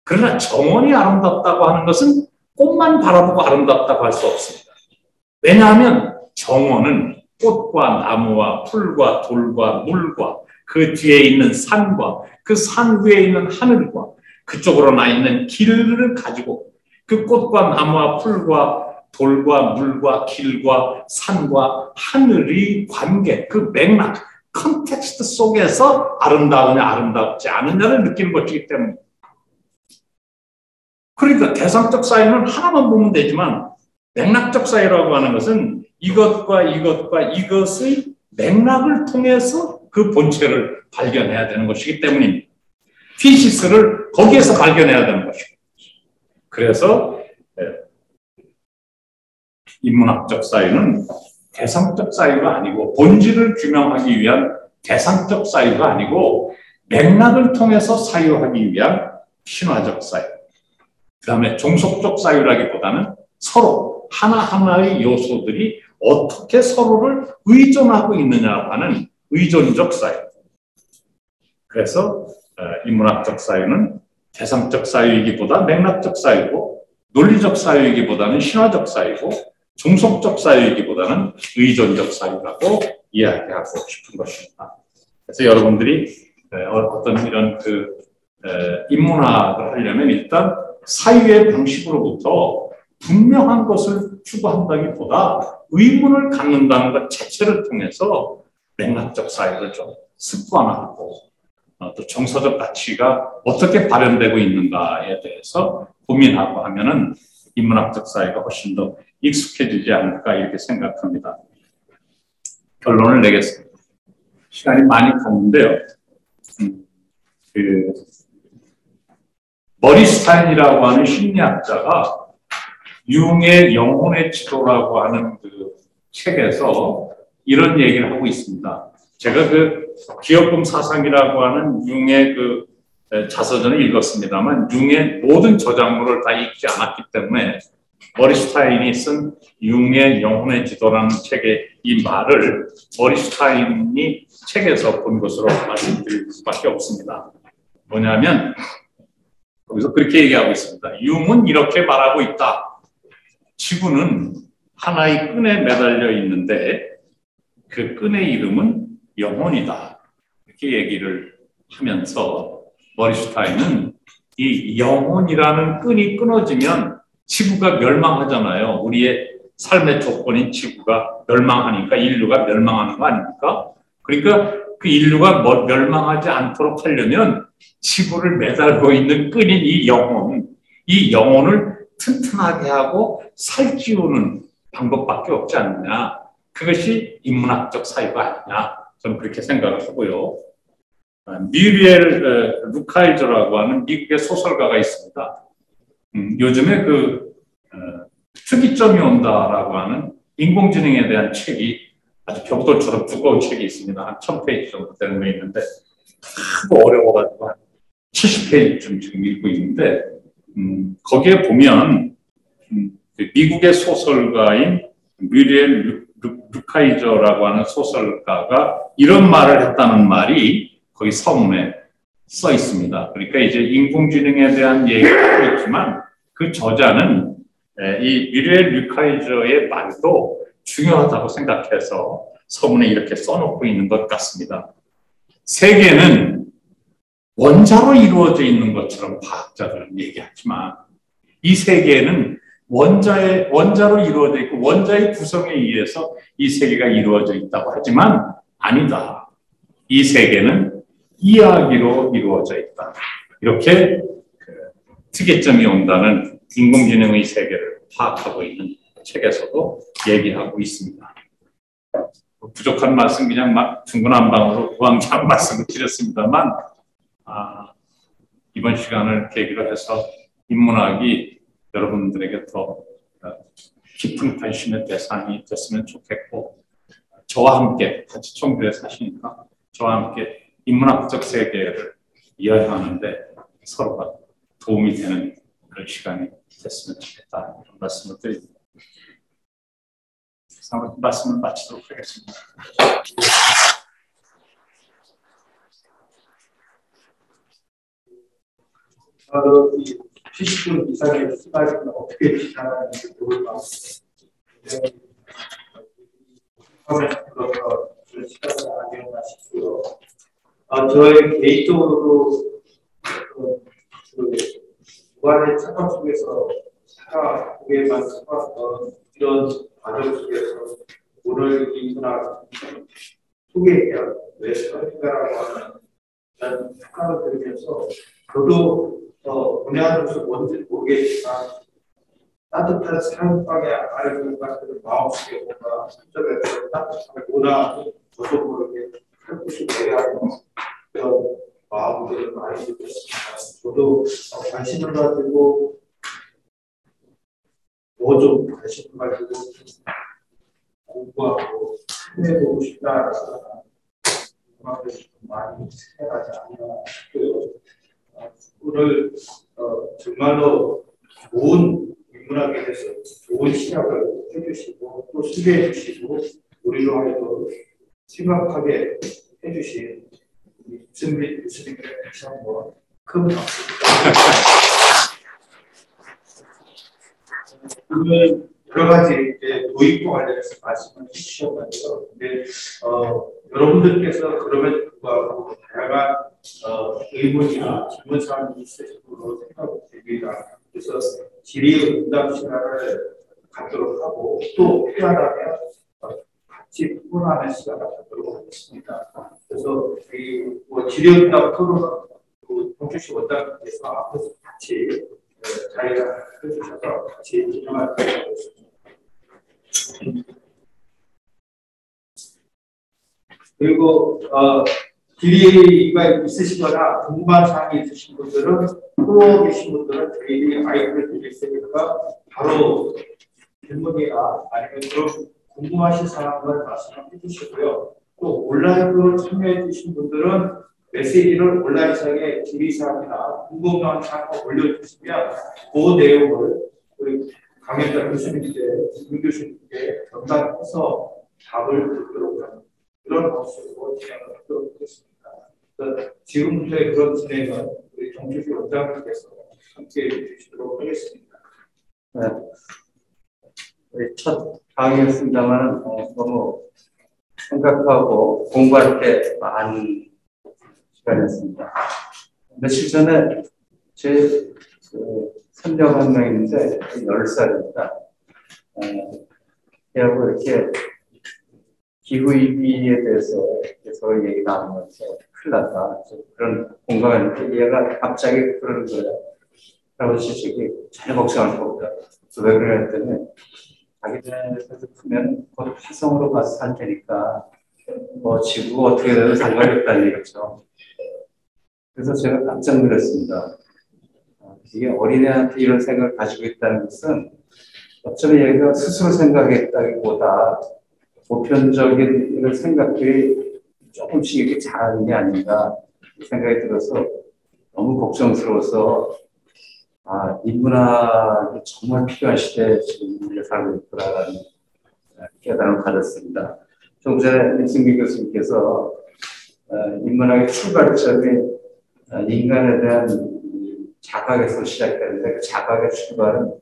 그러나 정원이 아름답다고 하는 것은 꽃만 바라보고 아름답다고 할 수 없습니다. 왜냐하면 정원은 꽃과 나무와 풀과 돌과 물과 그 뒤에 있는 산과 그 산 위에 있는 하늘과 그쪽으로 나 있는 길을 가지고 그 꽃과 나무와 풀과 돌과 물과 길과 산과 하늘의 관계, 그 맥락, 컨텍스트 속에서 아름다우냐 아름답지 않느냐를 느끼는 것이기 때문에, 그러니까 대상적 사유는 하나만 보면 되지만 맥락적 사유라고 하는 것은 이것과 이것의 맥락을 통해서 그 본체를 발견해야 되는 것이기 때문입니다. 피시스를 거기에서 발견해야 되는 것입니다. 그래서 인문학적 사유는 대상적 사유가 아니고, 본질을 규명하기 위한 대상적 사유가 아니고 맥락을 통해서 사유하기 위한 신화적 사유, 그 다음에 종속적 사유라기보다는 서로 하나하나의 요소들이 어떻게 서로를 의존하고 있느냐고 하는 의존적 사유. 그래서 인문학적 사유는 대상적 사유이기보다 맥락적 사유고, 논리적 사유이기보다는 신화적 사유고, 종속적 사유이기보다는 의존적 사유라고 이야기하고 싶은 것입니다. 그래서 여러분들이 어떤 이런 인문학을 하려면 일단 사유의 방식으로부터 분명한 것을 추구한다기보다 의문을 갖는다는 것 자체를 통해서 맥락적 사유를 좀 습관화하고 또 정서적 가치가 어떻게 발현되고 있는가에 대해서 고민하고 하면은 인문학적 사유가 훨씬 더 익숙해지지 않을까 이렇게 생각합니다. 결론을 내겠습니다. 시간이 많이 갔는데요. 머리스타인이라고 하는 심리학자가 융의 영혼의 지도라고 하는 그 책에서 이런 얘기를 하고 있습니다. 제가 기업금 사상이라고 하는 융의 자서전을 읽었습니다만 융의 모든 저작물을 다 읽지 않았기 때문에 머리슈타인이 쓴 융의 영혼의 지도라는 책의 이 말을 머리슈타인이 책에서 본 것으로 말씀드릴 수밖에 없습니다. 뭐냐면 거기서 그렇게 얘기하고 있습니다. 융은 이렇게 말하고 있다. 지구는 하나의 끈에 매달려 있는데 그 끈의 이름은 영혼이다. 이렇게 얘기를 하면서 머리슈타인은 이 영혼이라는 끈이 끊어지면 지구가 멸망하잖아요. 우리의 삶의 조건인 지구가 멸망하니까 인류가 멸망하는 거 아닙니까? 그러니까 그 인류가 멸망하지 않도록 하려면 지구를 매달고 있는 끈인 이 영혼을 튼튼하게 하고 살찌우는 방법밖에 없지 않느냐. 그것이 인문학적 사유가 아니냐. 저는 그렇게 생각을 하고요. 미리엘 루카이저라고 하는 미국의 소설가가 있습니다. 요즘에 특이점이 온다라고 하는 인공지능에 대한 책이 아주 벽돌처럼 두꺼운 책이 있습니다. 한 1000페이지 정도 되는 거 있는데 하도 어려워가지고 한 70페이지쯤 지금 읽고 있는데 거기에 보면 미국의 소설가인 미리엘 루카이저라고 하는 소설가가 이런 말을 했다는 말이 거기 서문에 써 있습니다. 그러니까 이제 인공지능에 대한 얘기를 하고 있지만 그 저자는 이 미리엘 루카이저의 말도 중요하다고 생각해서 서문에 이렇게 써놓고 있는 것 같습니다. 세계는 원자로 이루어져 있는 것처럼 과학자들은 얘기하지만 이 세계는 원자로 이루어져 있고 원자의 구성에 의해서 이 세계가 이루어져 있다고 하지만 아니다. 이 세계는 이야기로 이루어져 있다. 이렇게 특이점이 온다는 인공지능의 세계를 파악하고 있는 책에서도 얘기하고 있습니다. 부족한 말씀 그냥 막 중구난방으로 우왕좌왕 말씀을 드렸습니다만 이번 시간을 계기로 해서 인문학이 여러분들에게 더 깊은 관심의 대상이 됐으면 좋겠고 저와 함께 같이 청주에 사시니까 저와 함께 인문학적 세계를 이해하는데 서로가 도움이 되는 그런 시간이 됐으면 좋겠다 이런 말씀을 드립니다. 말씀을 마치도록 하겠습니다. 이 70분 이상의 시간을 어떻게 지나가는지 모르겠습니다. 그런 시간을 아니었나 싶고요. 저희 개인적으로도 무한의 착각 속에서 살아보게만 살았던 이런 과정 속에서 오늘 인문학 소개해야 왜 살인가라고 하는 이런 착각을 들으면서 저도 분야로서 뭔지 모르겠지만 따뜻한 사랑방에 아래를 같은 마음속에 뭔가 한점에서 따뜻함을 보다 저도 모르게 살포시 대하는 그런 마음들을 많이 느꼈습니다. 저도 관심을 가지고 뭐 좀 관심을 가지고 공부하고 해보고 싶다라는 생각을 많이 해가지 않나 싶고요. 오늘 정말로 좋은 인문학에 대해서 좋은 시각을 해주시고 또 소개해 주시고 우리로 하여금 생각하게 해주신 이승민 교수님께 다시 한번 큰 박수 부탁드립니다. 오늘 여러 가지 도입과 관련해서 말씀을 해주셨는데요. 근데 여러분들께서 그럼에도 불구하고 다양한 의문이나 질문 사항이 있으실 걸로 생각이 됩니다. 그래서 질의응답 시간을 갖도록 하고 또 필요하다면 같이 토론하는 시간을 갖도록 하겠습니다. 그래서 이 질의응답 토론은 동주시 원장님께서 앞에서 같이 자리를 해주셔서 같이 진행하도록 하겠습니다. 그리고 질의가 있으시거나 궁금한 사항이 있으신 분들은 프로 계신 분들은 저희들이 마이크를 드릴 테니까 바로 질문이나 아니면 그런 궁금하신 사항을 말씀해 주시고요. 또 온라인으로 참여해 주신 분들은 메시지를 온라인상에 질의사항이나 궁금한 사항을 올려주시면 그 내용을 강현자 교수님께, 김 교수님께 전달해서 답을 듣도록 하는 그런 방식으로 진행을 하도록 하겠습니다. 지금부터의 그런 진행은 우리 정주수 원장님께서 함께 해주시도록 하겠습니다. 네. 우리 첫 강의였습니다만 너무 생각하고 공부할 때 많은 시간이었습니다. 며칠 전에 제 선녀가 한 명 있는데 10살입니다. 걔하고 이렇게 기후위기에 대해서 서로 얘기 나누면서 큰일 났다. 그런 공감했는데 얘가 갑자기 그러는 거예요. 할아버지 저기 전혀 걱정할 거 없다. 왜 그래 했더니 자기네에서 풀면 곧 화성으로 가서 살 테니까 뭐 지구가 어떻게 되든 상관이 없다는 얘기죠. 그래서 제가 깜짝 놀랐습니다. 이게 어린애한테 이런 생각을 가지고 있다는 것은 어쩌면 얘가 스스로 생각했다기보다 보편적인 이런 생각들이 조금씩 이렇게 자라는 게 아닌가 생각이 들어서 너무 걱정스러워서 인문학이 정말 필요한 시대에 지금 우리가 살고 있구나라는 깨달음을 가졌습니다. 좀 전에 이승기 교수님께서 인문학의 출발점이 인간에 대한 자각에서 시작되는데 그 자각의 출발은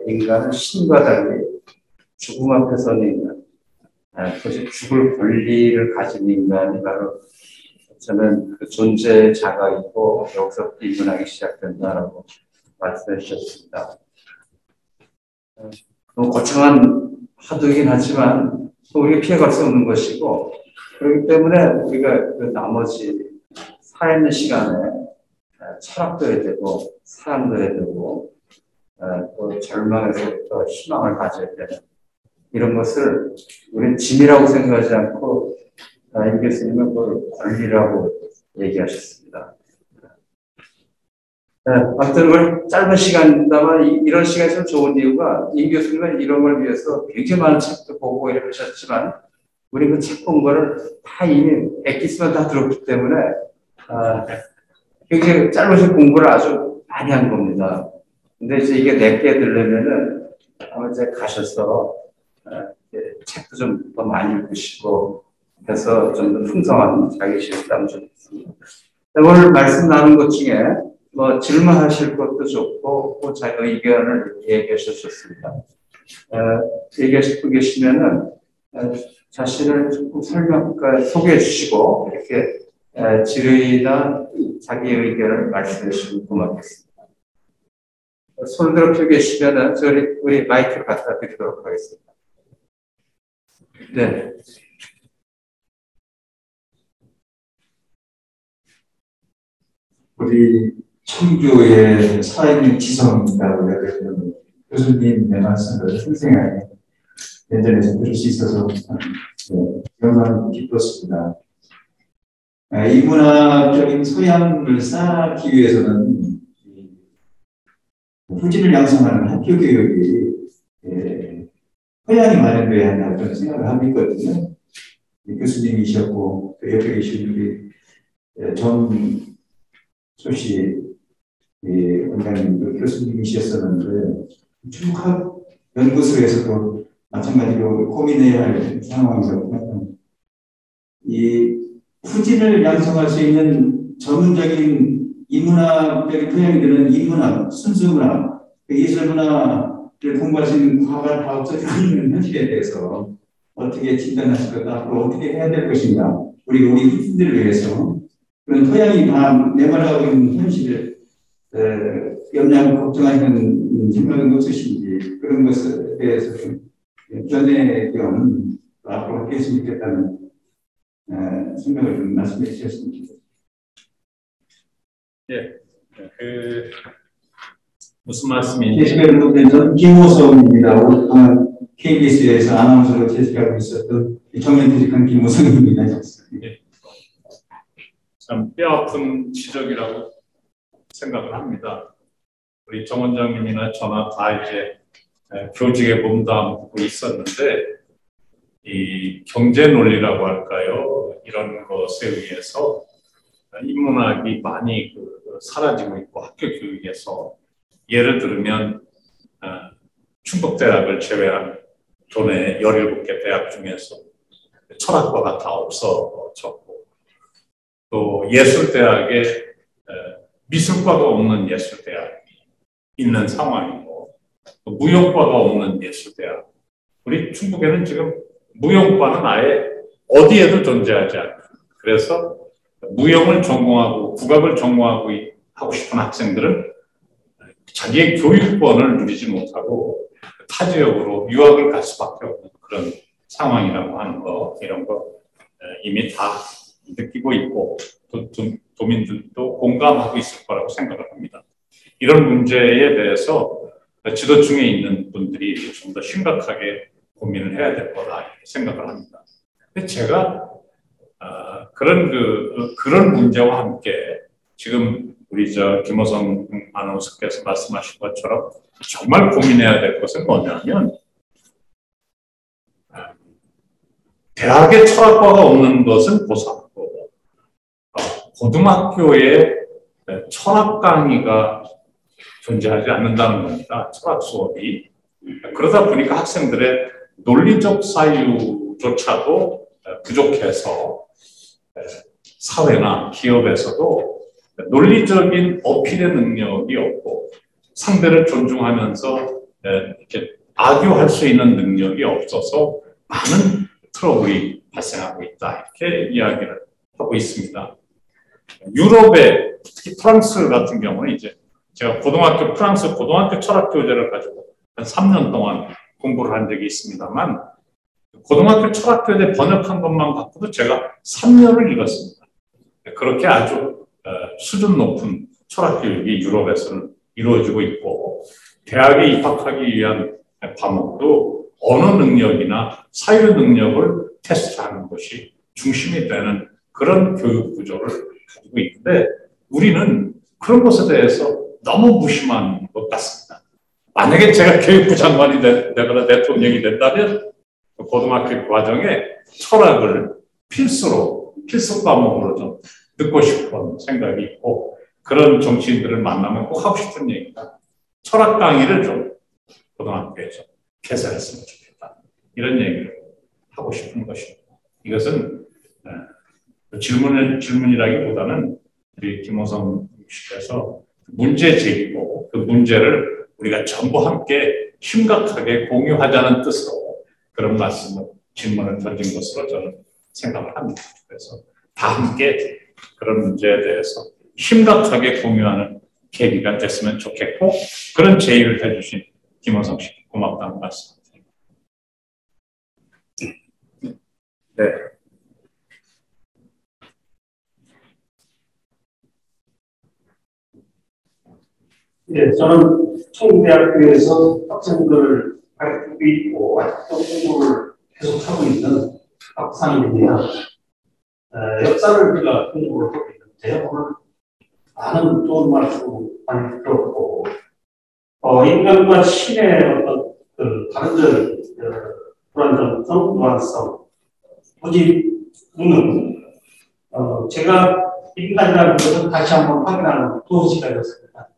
인간은 신과 달리 죽음 앞에 서는 인간, 그것이 죽을 권리를 가진 인간이 바로 저는 그 존재의 자각이고 여기서부터 인문학이 시작된다라고 말씀해 주셨습니다. 너무 거창한 화두이긴 하지만 우리가 피해갈 수 없는 것이고 그렇기 때문에 우리가 그 나머지 살아있는 시간에 철학도 해야 되고 사랑도 해야 되고 또 절망에서부터 희망을 가져야 되는 이런 것을 우리는 짐이라고 생각하지 않고 임 교수님은 그걸 권리라고 얘기하셨습니다. 아무튼 우리 짧은 시간입니다만 이런 시간이 참 좋은 이유가 임 교수님은 이런 걸 위해서 굉장히 많은 책도 보고 이렇게 하셨지만 우리 그 책 본 거를 다 이미 엑기스만 다 들었기 때문에 굉장히 짧은 공부를 아주 많이 한 겁니다. 근데 이제 이게 내게 들려면은 아마 이제 가셔서 책도 좀 더 많이 읽으시고 해서 좀 더 풍성한 자기 시간을 좋겠습니다. 오늘 말씀 나눈 것 중에 뭐 질문하실 것도 좋고 또 자기 의견을 얘기하셔도 좋습니다. 얘기하시고 계시면은 자신을 조금 소개해 주시고 이렇게 질의나 자기 의견을 말씀해 주시면 고맙겠습니다. 손을 들어 펴 계시면은 우리 마이크를 갖다 드리도록 하겠습니다. 네. 우리 청교의 살아있는 지성이라고 해야 되는 교수님의 말씀을 생생하게 현장에서 들을 수 있어서 영광 기뻤습니다. 인문학적인 소양을 쌓기 위해서는 후진을 양성하는 학교 교육이 토양이 마련돼야 한다고 저는 생각을 하고 있거든요. 교수님이셨고 또 옆에 계신 우리 전소씨 원장님도 교수님이셨었는데 중국학 연구소에서도 마찬가지로 고민해야 할 상황이거든요. 이 후진을 양성할 수 있는 전문적인 인문학적인 토양이 되는 인문학, 순수문학, 예술문학을 공부할 수 있는 과가 다 없어지는 현실에 대해서 어떻게 진단하실 거다, 앞으로 어떻게 해야 될 것인가, 우리 후진들을 위해서 그런 토양이 다 메말라가고 있는 현실을 염려하고 걱정하시는 생각은 없으신지 그런 것에 대해서 좀 전에 겸 앞으로 어떻게 했으면 좋겠다는 생각을 좀 말씀해 주셨으면 좋겠습니다. 예, 무슨 말씀인지. 제시카를 저는 김호성입니다. KBS에서 아나운서로 제시하고 있었던 정년퇴직한 김호성입니다. 예. 참 뼈아픈 지적이라고 생각을 합니다. 우리 정 원장님이나 저나 다 이제 교직에 몸담고 있었는데 이 경제 논리라고 할까요? 이런 것에 의해서 인문학이 많이 사라지고 있고 학교 교육에서 예를 들면 충북대학을 제외한 교내 17개 대학 중에서 철학과가 다 없어졌고, 또 예술대학에 미술과가 없는 예술대학이 있는 상황이고, 또 무용과가 없는 예술대학. 우리 충북에는 지금 무용과는 아예 어디에도 존재하지 않아요. 그래서 무용을 전공하고 국악을 전공하고 하고 싶은 학생들은 자기의 교육권을 누리지 못하고 타 지역으로 유학을 갈 수밖에 없는 그런 상황이라고 하는 거, 이런 거 이미 다 느끼고 있고 도민들도 공감하고 있을 거라고 생각을 합니다. 이런 문제에 대해서 지도층에 있는 분들이 좀 더 심각하게 고민을 해야 될 거다 이렇게 생각을 합니다. 근데 제가 그런 문제와 함께 지금 우리 김호성 아나운서께서 말씀하신 것처럼 정말 고민해야 될 것은 뭐냐면, 대학에 철학과가 없는 것은 고사하고 고등학교에 철학 강의가 존재하지 않는다는 겁니다. 철학 수업이. 그러다 보니까 학생들의 논리적 사유조차도 부족해서 사회나 기업에서도 논리적인 어필의 능력이 없고 상대를 존중하면서 이렇게 악유할 수 있는 능력이 없어서 많은 트러블이 발생하고 있다, 이렇게 이야기를 하고 있습니다. 유럽의 특히 프랑스 같은 경우는 이제 제가 프랑스 고등학교 철학 교재를 가지고 한 3년 동안 공부를 한 적이 있습니다만, 고등학교 철학 교재 번역한 것만 갖고도 제가 3년을 읽었습니다. 그렇게 아주 수준 높은 철학 교육이 유럽에서는 이루어지고 있고, 대학에 입학하기 위한 과목도 언어 능력이나 사유 능력을 테스트하는 것이 중심이 되는 그런 교육 구조를 가지고 있는데, 우리는 그런 것에 대해서 너무 무심한 것 같습니다. 만약에 제가 교육부 장관이 되거나 대통령이 된다면 고등학교 과정에 철학을 필수 과목으로 좀 듣고 싶은 생각이 있고, 그런 정치인들을 만나면 꼭 하고 싶은 얘기가 철학 강의를 좀 고등학교에서 개설했으면 좋겠다, 이런 얘기를 하고 싶은 것입니다. 이것은 질문이라기보다는 우리 김호성 씨께서 문제 제기고 그 문제를 우리가 전부 함께 심각하게 공유하자는 뜻으로 그런 질문을 던진 것으로 저는 생각을 합니다. 그래서 다 함께 그런 문제에 대해서 심각하게 공유하는 계기가 됐으면 좋겠고, 그런 제의를 해주신 김호성 씨 고맙다는 말씀드립니다. 네. 네, 저는 총대학교에서 학생들을 가르치고 있고 아직도 공부를 계속하고 있는 박상입니다. 역사를 우리가 공부를 하고 있는데 오늘 많은 좋은 말씀 많이 들었고, 인간과 신의 어떤 다른 불안정성, 무한성, 굳이 무능, 제가 인간이라는 것을 다시 한번 확인하는 좋은 시간이었습니다.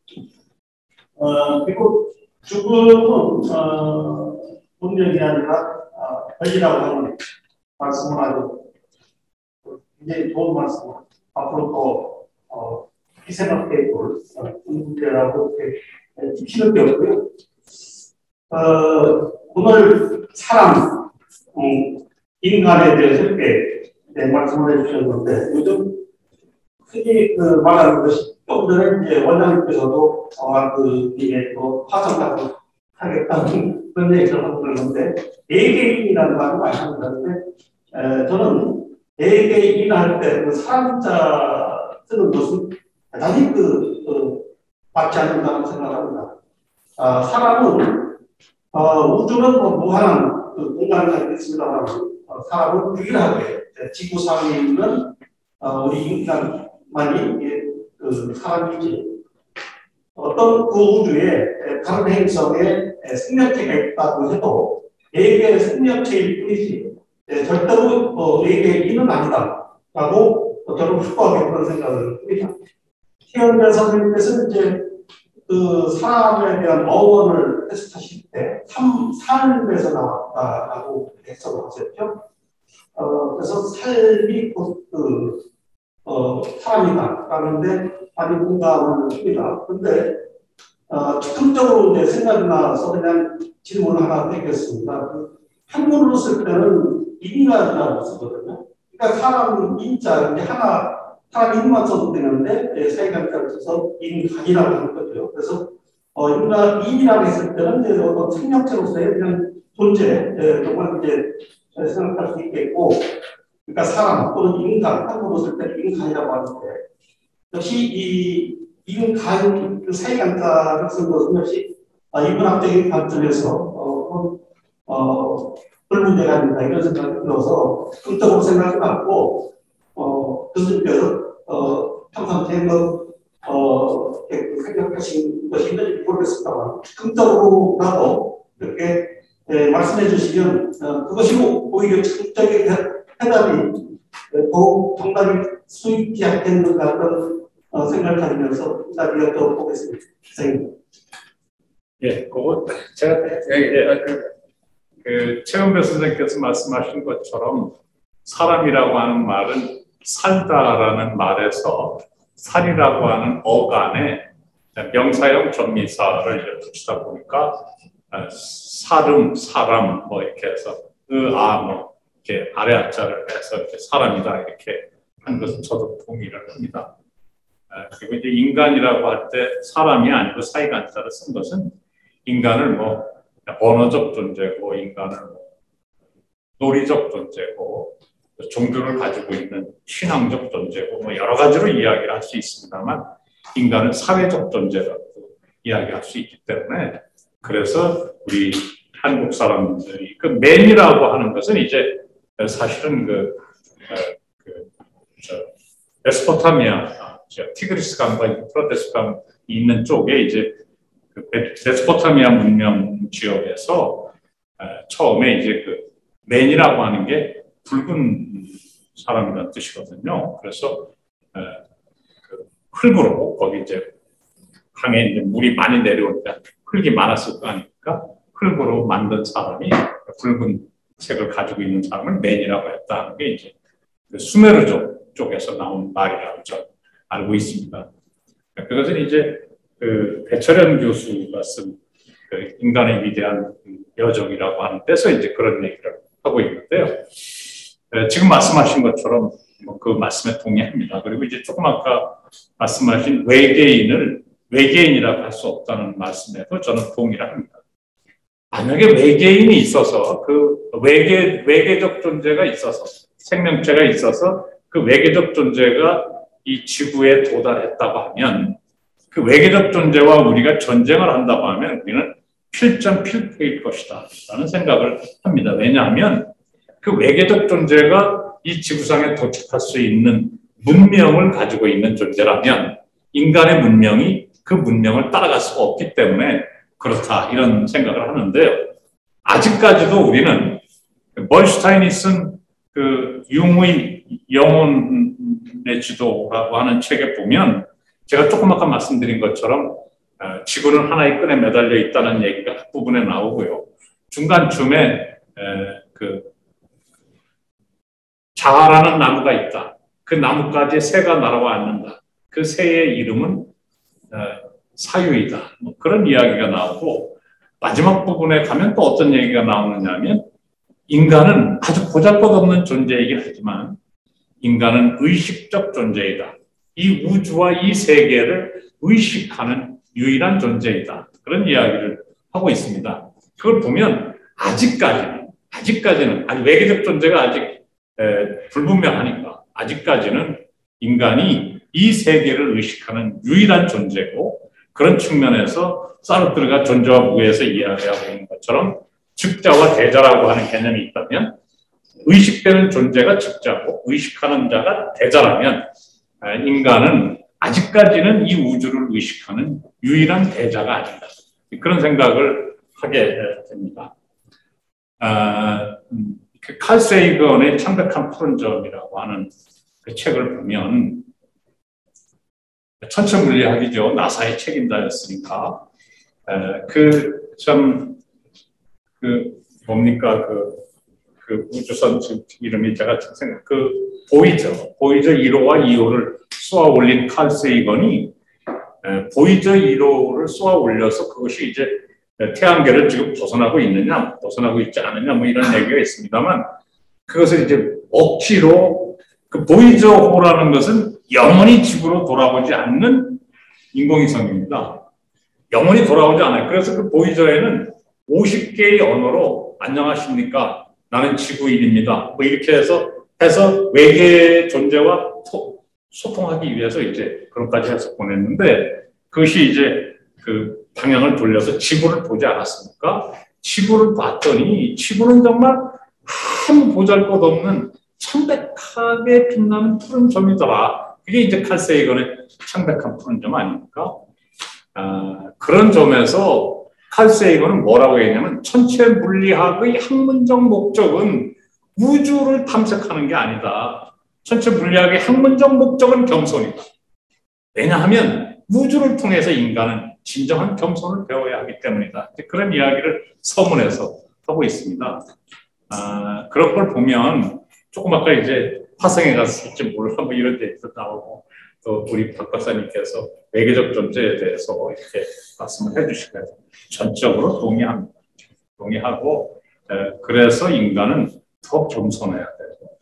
그리고 죽음은 문명이 아니라 권리라고 하는 말씀을 아주 굉장히 좋은 말씀을 앞으로 더 생각해 볼 문제라고 이렇게 지키는 게 없고요. 오늘 사람, 인간에 대해서 이렇게 말씀을 해주셨는데, 요즘 흔히 말하는 것이 좀 전에 이제 원장님께서도 이게 화성 같은 하겠다는 그런 얘기를 하고 그러는데, 개개인이라는 말을 많이 하는데, 저는 개개인 할 때 그 사람자 쓰는 것은 대단히 맞지 않는다고 생각합니다. 사람은 우주는 무한한 공간을 가지고 있습니다만, 사람은 유일하게 지구상에 있는 우리 인간만이 사람이지, 어떤 그 우주에 다른 행성에 생명체가 있다고 해도 4개의 생명체일 뿐이지 절대로 4개인은 아니다라고 저는 확고하게 그런 생각을 합니다. 태연자 선생님께서는 이제 그 사람에 대한 어원을 해석하실 때 삶에서 나왔다라고 해석을 하셨죠. 그래서 삶이 곧 사람이다. 라는데 많이 공감을 합니다. 근데 즉흥적으로 이제 생각이 나서 그냥 질문을 하나 드리겠습니다. 한문으로 쓸 때는 인간이라고 쓰거든요. 그러니까 사람 인자, 이제 사람 이름만 써도 되는데, 사이간자를 써서 인간이라고 하는 거죠. 그래서, 인이라고 했을 때는 이제 어떤 생명체로서의 그냥 존재, 정말 이제 생각할 수 있겠고, 그러니까 사람 또는 인간, 한국으로 쓸 때 인간이라고 하는데, 역시 이 인간, 그 사이간자를 쓴 것은 역시, 인문학적인 관점에서, 별 문제가 아닌가 이런 생각이 들어서, 긍정적으로 생각이 났고, 교수님께서 평상시에 생각하신 것이 있는지 모르겠습니다만 긍정적으로라도 이렇게 말씀해 주시면 그것이 오히려 적극적인 해답이 더욱 정답이 수익이 않겠는 것 같은 생각을 가지면서 답을 여쭤보겠습니다. 선생님. 예, 그거 제가 최은배 선생님께서 말씀하신 것처럼 사람이라고 하는 말은 살다라는 말에서 살이라고 하는 어간에 명사형 전미사를 붙이다 보니까 사람 뭐 이렇게 해서 뭐 이렇게 아래 앞자를 해서 이렇게 사람이다 이렇게 한 것은 저도 동의를 합니다. 그리고 이제 인간이라고 할 때 사람이 아니고 사이간자를 쓴 것은 인간을 뭐 언어적 존재고 인간을 논리적 존재고 종교를 가지고 있는 신앙적 존재고 뭐 여러 가지로 이야기를 할 수 있습니다만 인간은 사회적 존재라고 이야기할 수 있기 때문에 그래서 우리 한국 사람들이 그 맨이라고 하는 것은 이제 사실은 메소포타미아 티그리스 강과 유프라테스 강이 있는 쪽에 이제 그 메소포타미아 문명 지역에서 처음에 이제 그 맨이라고 하는 게 붉은 사람이라는 뜻이거든요. 그래서 그 흙으로 거기 이제 강에 이제 물이 많이 내려오니까 흙이 많았을 거 아닙니까? 흙으로 만든 사람이 붉은 색을 가지고 있는 사람을 맨이라고 했다는 게 이제 그 수메르족 쪽에서 나온 말이라고 저는 알고 있습니다. 그것은 이제 그 배철현 교수가 쓴 그 인간의 위대한 여정이라고 하는 데서 이제 그런 얘기를 하고 있는데요. 지금 말씀하신 것처럼 그 말씀에 동의합니다. 그리고 이제 조금 아까 말씀하신 외계인이라고 할 수 없다는 말씀에도 저는 동의를 합니다. 만약에 외계인이 있어서 그 외계적 존재가 있어서 생명체가 있어서 그 외계적 존재가 이 지구에 도달했다고 하면 그 외계적 존재와 우리가 전쟁을 한다고 하면 우리는 필전필패일 것이다 라는 생각을 합니다. 왜냐하면 그 외계적 존재가 이 지구상에 도착할 수 있는 문명을 가지고 있는 존재라면 인간의 문명이 그 문명을 따라갈 수가 없기 때문에 그렇다 이런 생각을 하는데요. 아직까지도 우리는 멀슈타인이 쓴 그 융의 영혼의 지도라고 하는 책에 보면 제가 조금 아까 말씀드린 것처럼 지구는 하나의 끈에 매달려 있다는 얘기가 앞부분에 나오고요. 중간쯤에 그 자아라는 나무가 있다. 그 나무까지 새가 날아와 앉는다. 그 새의 이름은 사유이다. 뭐 그런 이야기가 나오고 마지막 부분에 가면 또 어떤 얘기가 나오느냐 하면 인간은 아주 보잘것없는 존재이긴 하지만 인간은 의식적 존재이다. 이 우주와 이 세계를 의식하는 유일한 존재이다. 그런 이야기를 하고 있습니다. 그걸 보면 아직까지는 아직 외계적 존재가 아직 불분명하니까 아직까지는 인간이 이 세계를 의식하는 유일한 존재고 그런 측면에서 사르트르가 존재와 무에서 이야기하고 있는 것처럼 즉자와 대자라고 하는 개념이 있다면 의식되는 존재가 즉자고 의식하는 자가 대자라면 인간은 아직까지는 이 우주를 의식하는 유일한 대자가 아닌가 그런 생각을 하게 됩니다. 칼 세이건의 창백한 푸른 점이라고 하는 그 책을 보면 천체물리학이죠. 나사의 책임자였으니까. 뭡니까, 우주선 이름이 제가 생각, 보이저 1호와 2호를 쏘아 올린 칼 세이건이 보이저 1호를 쏘아 올려서 그것이 이제 태양계를 지금 벗어나고 있느냐, 벗어나고 있지 않느냐, 뭐 이런 얘기가 있습니다만, 그것을 이제 억지로 그 보이저호라는 것은 영원히 지구로 돌아오지 않는 인공위성입니다. 영원히 돌아오지 않아요. 그래서 그 보이저에는 50개의 언어로 안녕하십니까? 나는 지구인입니다. 뭐 이렇게 해서 외계의 존재와 소통하기 위해서 이제 그런까지 해서 보냈는데 그것이 이제 그 방향을 돌려서 지구를 보지 않았습니까? 지구를 봤더니 지구는 정말 아무 보잘것없는 창백하게 빛나는 푸른 점이더라. 그게 이제 칼 세이건의 창백한 푸른 점 아닙니까? 그런 점에서 칼 세이건은 뭐라고 했냐면 천체 물리학의 학문적 목적은 우주를 탐색하는 게 아니다. 천체 물리학의 학문적 목적은 겸손이다. 왜냐하면 우주를 통해서 인간은 진정한 겸손을 배워야 하기 때문이다. 그런 이야기를 서문에서 하고 있습니다. 그런 걸 보면 조금 아까 이제 화성에 갔을지 몰라 뭐 이런 데에서 나오고 또 우리 박 박사님께서 외계적 존재에 대해서 이렇게 말씀을 해주시고요. 전적으로 동의하고 그래서 인간은 더 겸손해야 되고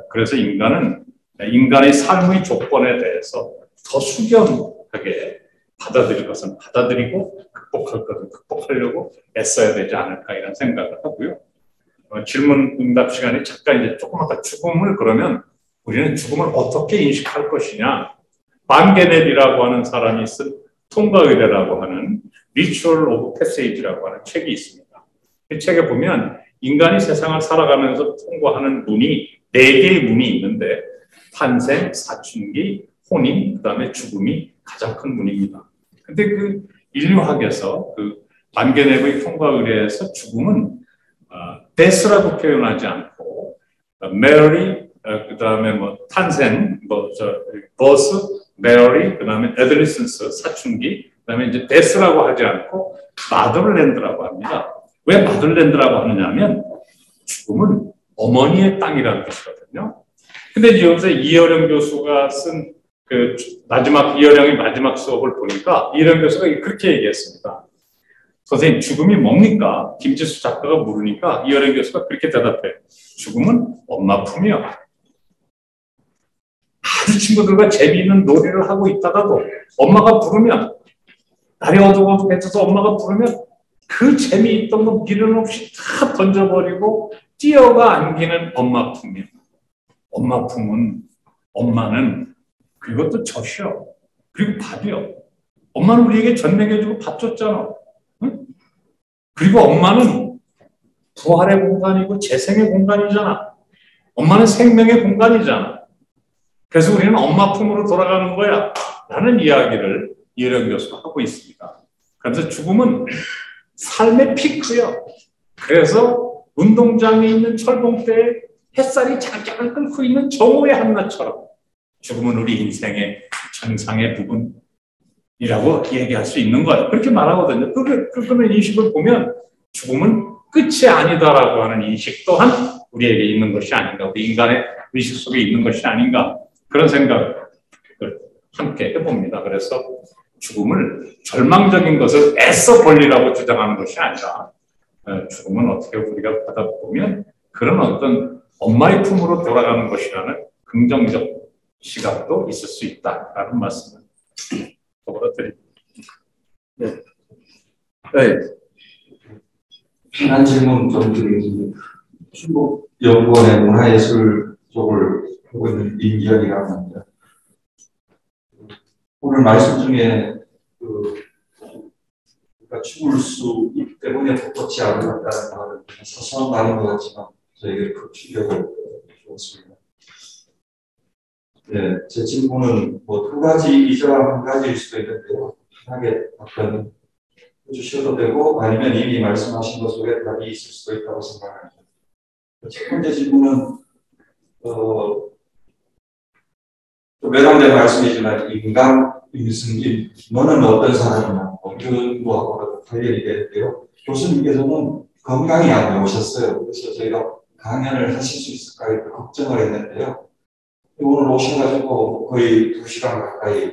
그래서 인간의 삶의 조건에 대해서 더 숙연하게 받아들일 것은 받아들이고 극복할 것은 극복하려고 애써야 되지 않을까 이런 생각을 하고요. 질문 응답 시간에 잠깐 이제 조금 아까 죽음을 그러면 우리는 죽음을 어떻게 인식할 것이냐. 반게넬이라고 하는 사람이 쓴 통과의례라고 하는 Ritual of Passage라고 하는 책이 있습니다. 이 책에 보면 인간이 세상을 살아가면서 통과하는 문이 4개의 문이 있는데 탄생, 사춘기, 혼인, 그 다음에 죽음이 가장 큰 문입니다. 근데 그 인류학에서 그 반게넬의 통과의례에서 죽음은 death라고 표현하지 않고 Mary, 그 다음에 뭐 탄생, birth, Mary, 그 다음에 adolescence, 사춘기, 그 다음에 이제 death라고 하지 않고 motherland라고 합니다. 왜 motherland라고 하느냐면 죽음은 어머니의 땅이라는 뜻이거든요. 근데 이제 여기서 이어령 교수가 쓴 그 이어령의 마지막 수업을 보니까 이어령 교수가 그렇게 얘기했습니다. 선생님, 죽음이 뭡니까? 김지수 작가가 물으니까 이어령 교수가 그렇게 대답해요. 죽음은 엄마 품이요. 아주 친구들과 재미있는 놀이를 하고 있다가도 엄마가 부르면 날이 어둑어둑해져서 엄마가 부르면 그 재미있던 거 미련 없이 다 던져버리고 뛰어가 안기는 엄마 품이요. 엄마 품은 엄마는 그것도 젖이요. 그리고 밥이요. 엄마는 우리에게 젖 먹여주고 밥 줬잖아. 응? 그리고 엄마는 부활의 공간이고 재생의 공간이잖아. 엄마는 생명의 공간이잖아. 그래서 우리는 엄마 품으로 돌아가는 거야. 라는 이야기를 이어령 교수가 하고 있습니다. 그래서 죽음은 삶의 피크요. 그래서 운동장에 있는 철봉대에 햇살이 잠깐 끓고 있는 정오의 한낮처럼 죽음은 우리 인생의 정상의 부분이라고 얘기할 수 있는 거예요. 그렇게 말하거든요. 그런 인식을 보면 죽음은 끝이 아니다라고 하는 인식 또한 우리에게 있는 것이 아닌가. 우리 인간의 의식 속에 있는 것이 아닌가. 그런 생각을 함께 해봅니다. 그래서 죽음을 절망적인 것을 애써 권리라고 주장하는 것이 아니라 죽음은 어떻게 우리가 받아보면 그런 어떤 엄마의 품으로 돌아가는 것이라는 긍정적 시각도 있을 수 있다라는 말씀을 더불어 드립니다. 네. 한 질문 좀 드리겠습니다. 충북연구원의 문화예술 쪽을 하고 있는 임기현이라고 합니다. 오늘 말씀 중에 우리가 죽을 수 있기 때문에 헛것이 아름답다는 말을 서서한 말인 것 같지만 저에게 큰 충격을 주었습니다. 네, 제 질문은 뭐 2가지이자 한 가지일 수도 있는데요. 편하게 답변 해주셔도 되고 아니면 이미 말씀하신 것 속에 답이 있을 수도 있다고 생각합니다. 첫 번째 질문은 좀 매너된 말씀이지만 인간 임승진 너는 어떤 사람이냐 이런 거하고 관련이 되는데요. 교수님께서는 건강이 안 좋으셨어요. 그래서 저희가 강연을 하실 수 있을까 이렇게 걱정을 했는데요. 오늘 오셔가지고 거의 2시간 가까이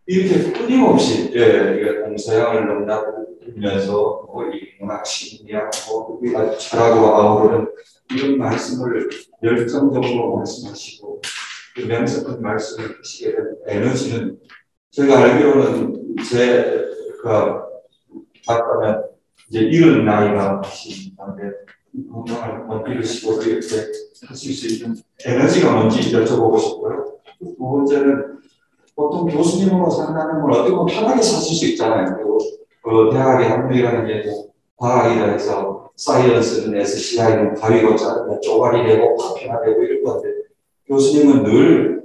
이렇게 끊임없이 동서양을 넘나들면서 이 문학 심리학 우리가 철학과 아우르는 이런 말씀을 열정적으로 말씀하시고 그 명석한 말씀을 하시게 된 에너지는 제가 알기로는 제가 봤다면 이제 이런 나이가 되시는데 건강을 한번 이루시고 이렇게 하실 수 있는 에너지가 뭔지 여쭤보고 싶고요. 두 번째는 보통 교수님으로 산다는 건 어떻게 보면 편하게 사실 수 있잖아요. 그리고 대학에 합류라는 게 과학이라 해서 사이언스는 SCI는 가위고자 쪼가리 되고 파편화되고 이럴 건데 교수님은 늘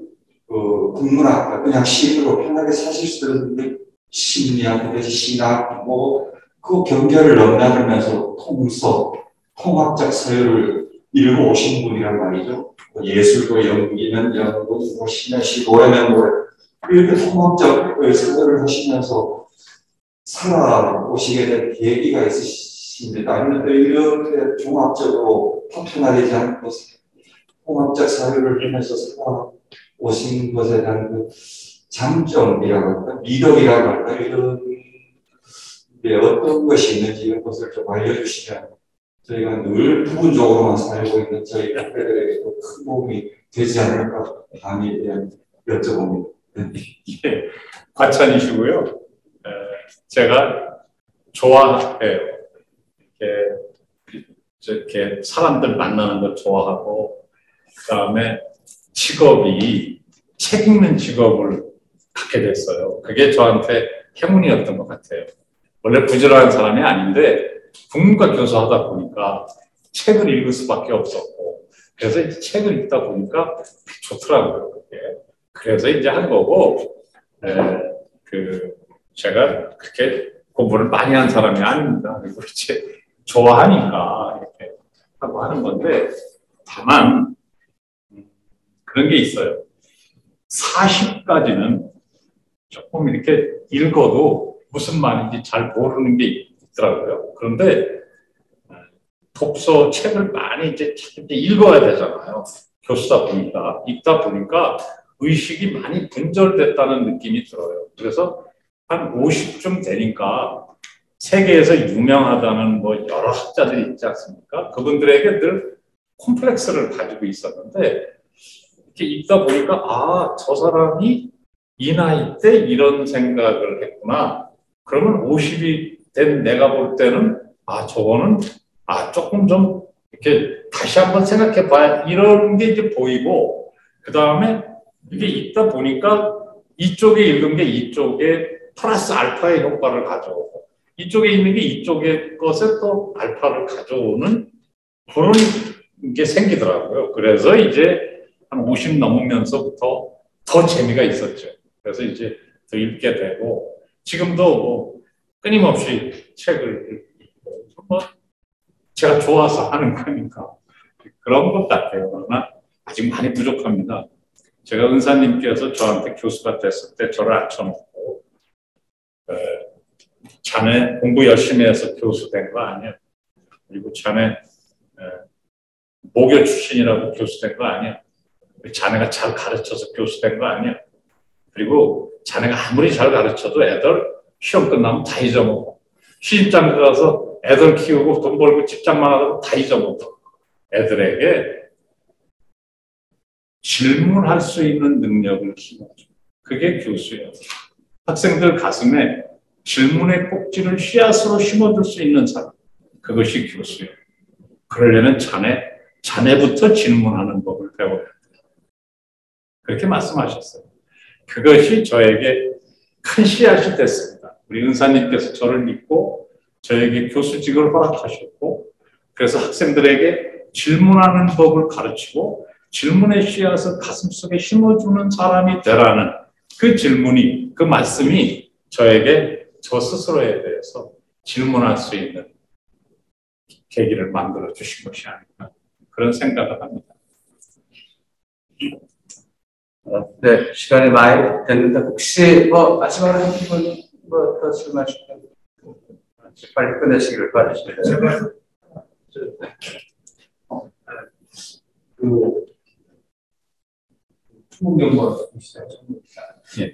국문학 그냥 시인으로 편하게 사실 수 있는 심리학, 신학 그 경계를 넘나들면서 통합적 사유를 이루고 오신 분이란 말이죠. 예술도 연기는 연구, 시는 시, 노래는 노래 이렇게 통합적 사유를 하시면서 살아오시게 된 계기가 있으신데 아니면 이렇게 종합적으로 파편화되지 않고 통합적 사유를 하면서 살아오신 것에 대한 그 장점이라고 할까, 미덕이라고 할까 이런 어떤 것이 있는지 이런 것을 좀 알려주시면 저희가 늘 부분적으로만 살고 있는 저희 학생들에게도 큰 도움이 되지 않을까 감히 여쭤봅니다. 예, 과찬이시고요. 제가 좋아해요. 이렇게 사람들 만나는 걸 좋아하고 그다음에 직업이 책 읽는 직업을 갖게 됐어요. 그게 저한테 행운이었던 것 같아요. 원래 부지런한 사람이 아닌데 국문과 교수하다 보니까 책을 읽을 수밖에 없었고 그래서 이제 책을 읽다 보니까 좋더라고요. 그게. 그래서 이제 한 거고 제가 그렇게 공부를 많이 한 사람이 아닙니다. 그리고 이제 좋아하니까 이렇게 하고 하는 건데 다만 그런 게 있어요. 40까지는 조금 이렇게 읽어도 무슨 말인지 잘 모르는 게 있더라고요. 그런데 독서 책을 많이 이제 읽어야 되잖아요. 교수다 보니까 읽다 보니까 의식이 많이 분절됐다는 느낌이 들어요. 그래서 한 50쯤 되니까 세계에서 유명하다는 여러 학자들이 있지 않습니까? 그분들에게 늘 콤플렉스를 가지고 있었는데 이렇게 읽다 보니까 저 사람이 이 나이 때 이런 생각을 했구나. 그러면 50이 된 내가 볼 때는 저거는 조금 좀 이렇게 다시 한번 생각해 봐야 이런 게 이제 보이고 그 다음에 이게 읽다 보니까 이쪽에 읽은 게 이쪽에 플러스 알파의 효과를 가져오고 이쪽에 있는 게 이쪽의 것에 또 알파를 가져오는 그런 게 생기더라고요. 그래서 이제 한 50 넘으면서부터 더 재미가 있었죠. 그래서 이제 더 읽게 되고 지금도 끊임없이 책을 읽고 제가 좋아서 하는 거니까 그런 것 같아요. 그러나 아직 많이 부족합니다. 제가 은사님께서 저한테 교수가 됐을 때 저를 앉혀놓고 자네 공부 열심히 해서 교수 된 거 아니야. 그리고 자네 모교 출신이라고 교수 된 거 아니야. 자네가 잘 가르쳐서 교수 된 거 아니야. 그리고 자네가 아무리 잘 가르쳐도 애들 시험 끝나면 다 잊어먹어. 시집장 들어가서 애들 키우고 돈 벌고 집장만 하다가 다 잊어먹어. 애들에게 질문할 수 있는 능력을 키워줘. 그게 교수예요. 학생들 가슴에 질문의 꼭지를 씨앗으로 심어줄 수 있는 사람. 그것이 교수예요. 그러려면 자네부터 질문하는 법을 배워야 돼요. 그렇게 말씀하셨어요. 그것이 저에게 큰 씨앗이 됐습니다. 우리 은사님께서 저를 믿고 저에게 교수직을 허락하셨고 그래서 학생들에게 질문하는 법을 가르치고 질문의 씨앗을 가슴속에 심어주는 사람이 되라는 그 질문이 그 말씀이 저에게 저 스스로에 대해서 질문할 수 있는 계기를 만들어 주신 것이 아닌가 그런 생각을 합니다. 네, 시간이 많이 됐는데 혹시 마지막으로 한 분은 더 말씀하실까요? 빨리 끝내시기를 바라십니다. 충북연구원이시죠.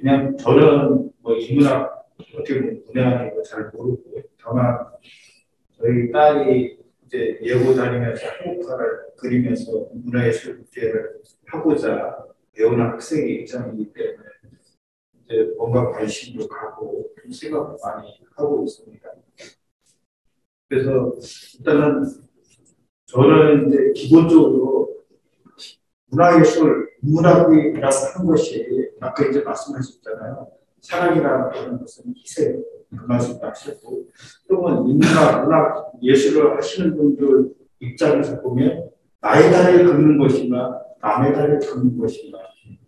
그냥 저는 인문학 어떻게 보면 분야하는 거 잘 모르고 다만 저희 딸이 이제 예고 다니면서 한국화를 그리면서 문화예술 국제를 하고자 배우는 학생의 입장이기 때문에 이제 뭔가 관심도 가고 생각을 많이 하고 있습니다. 그래서 일단은 저는 이제 기본적으로 문화예술, 문학이라고 하는 것이 아까 이제 말씀하셨잖아요. 사랑이라는 것은 희생, 그 말씀도 하셨고, 또는 인문학, 문학, 예술을 하시는 분들 입장에서 보면 나의 다리를 긋는 것인가, 남의 다리를 긋는 것인가.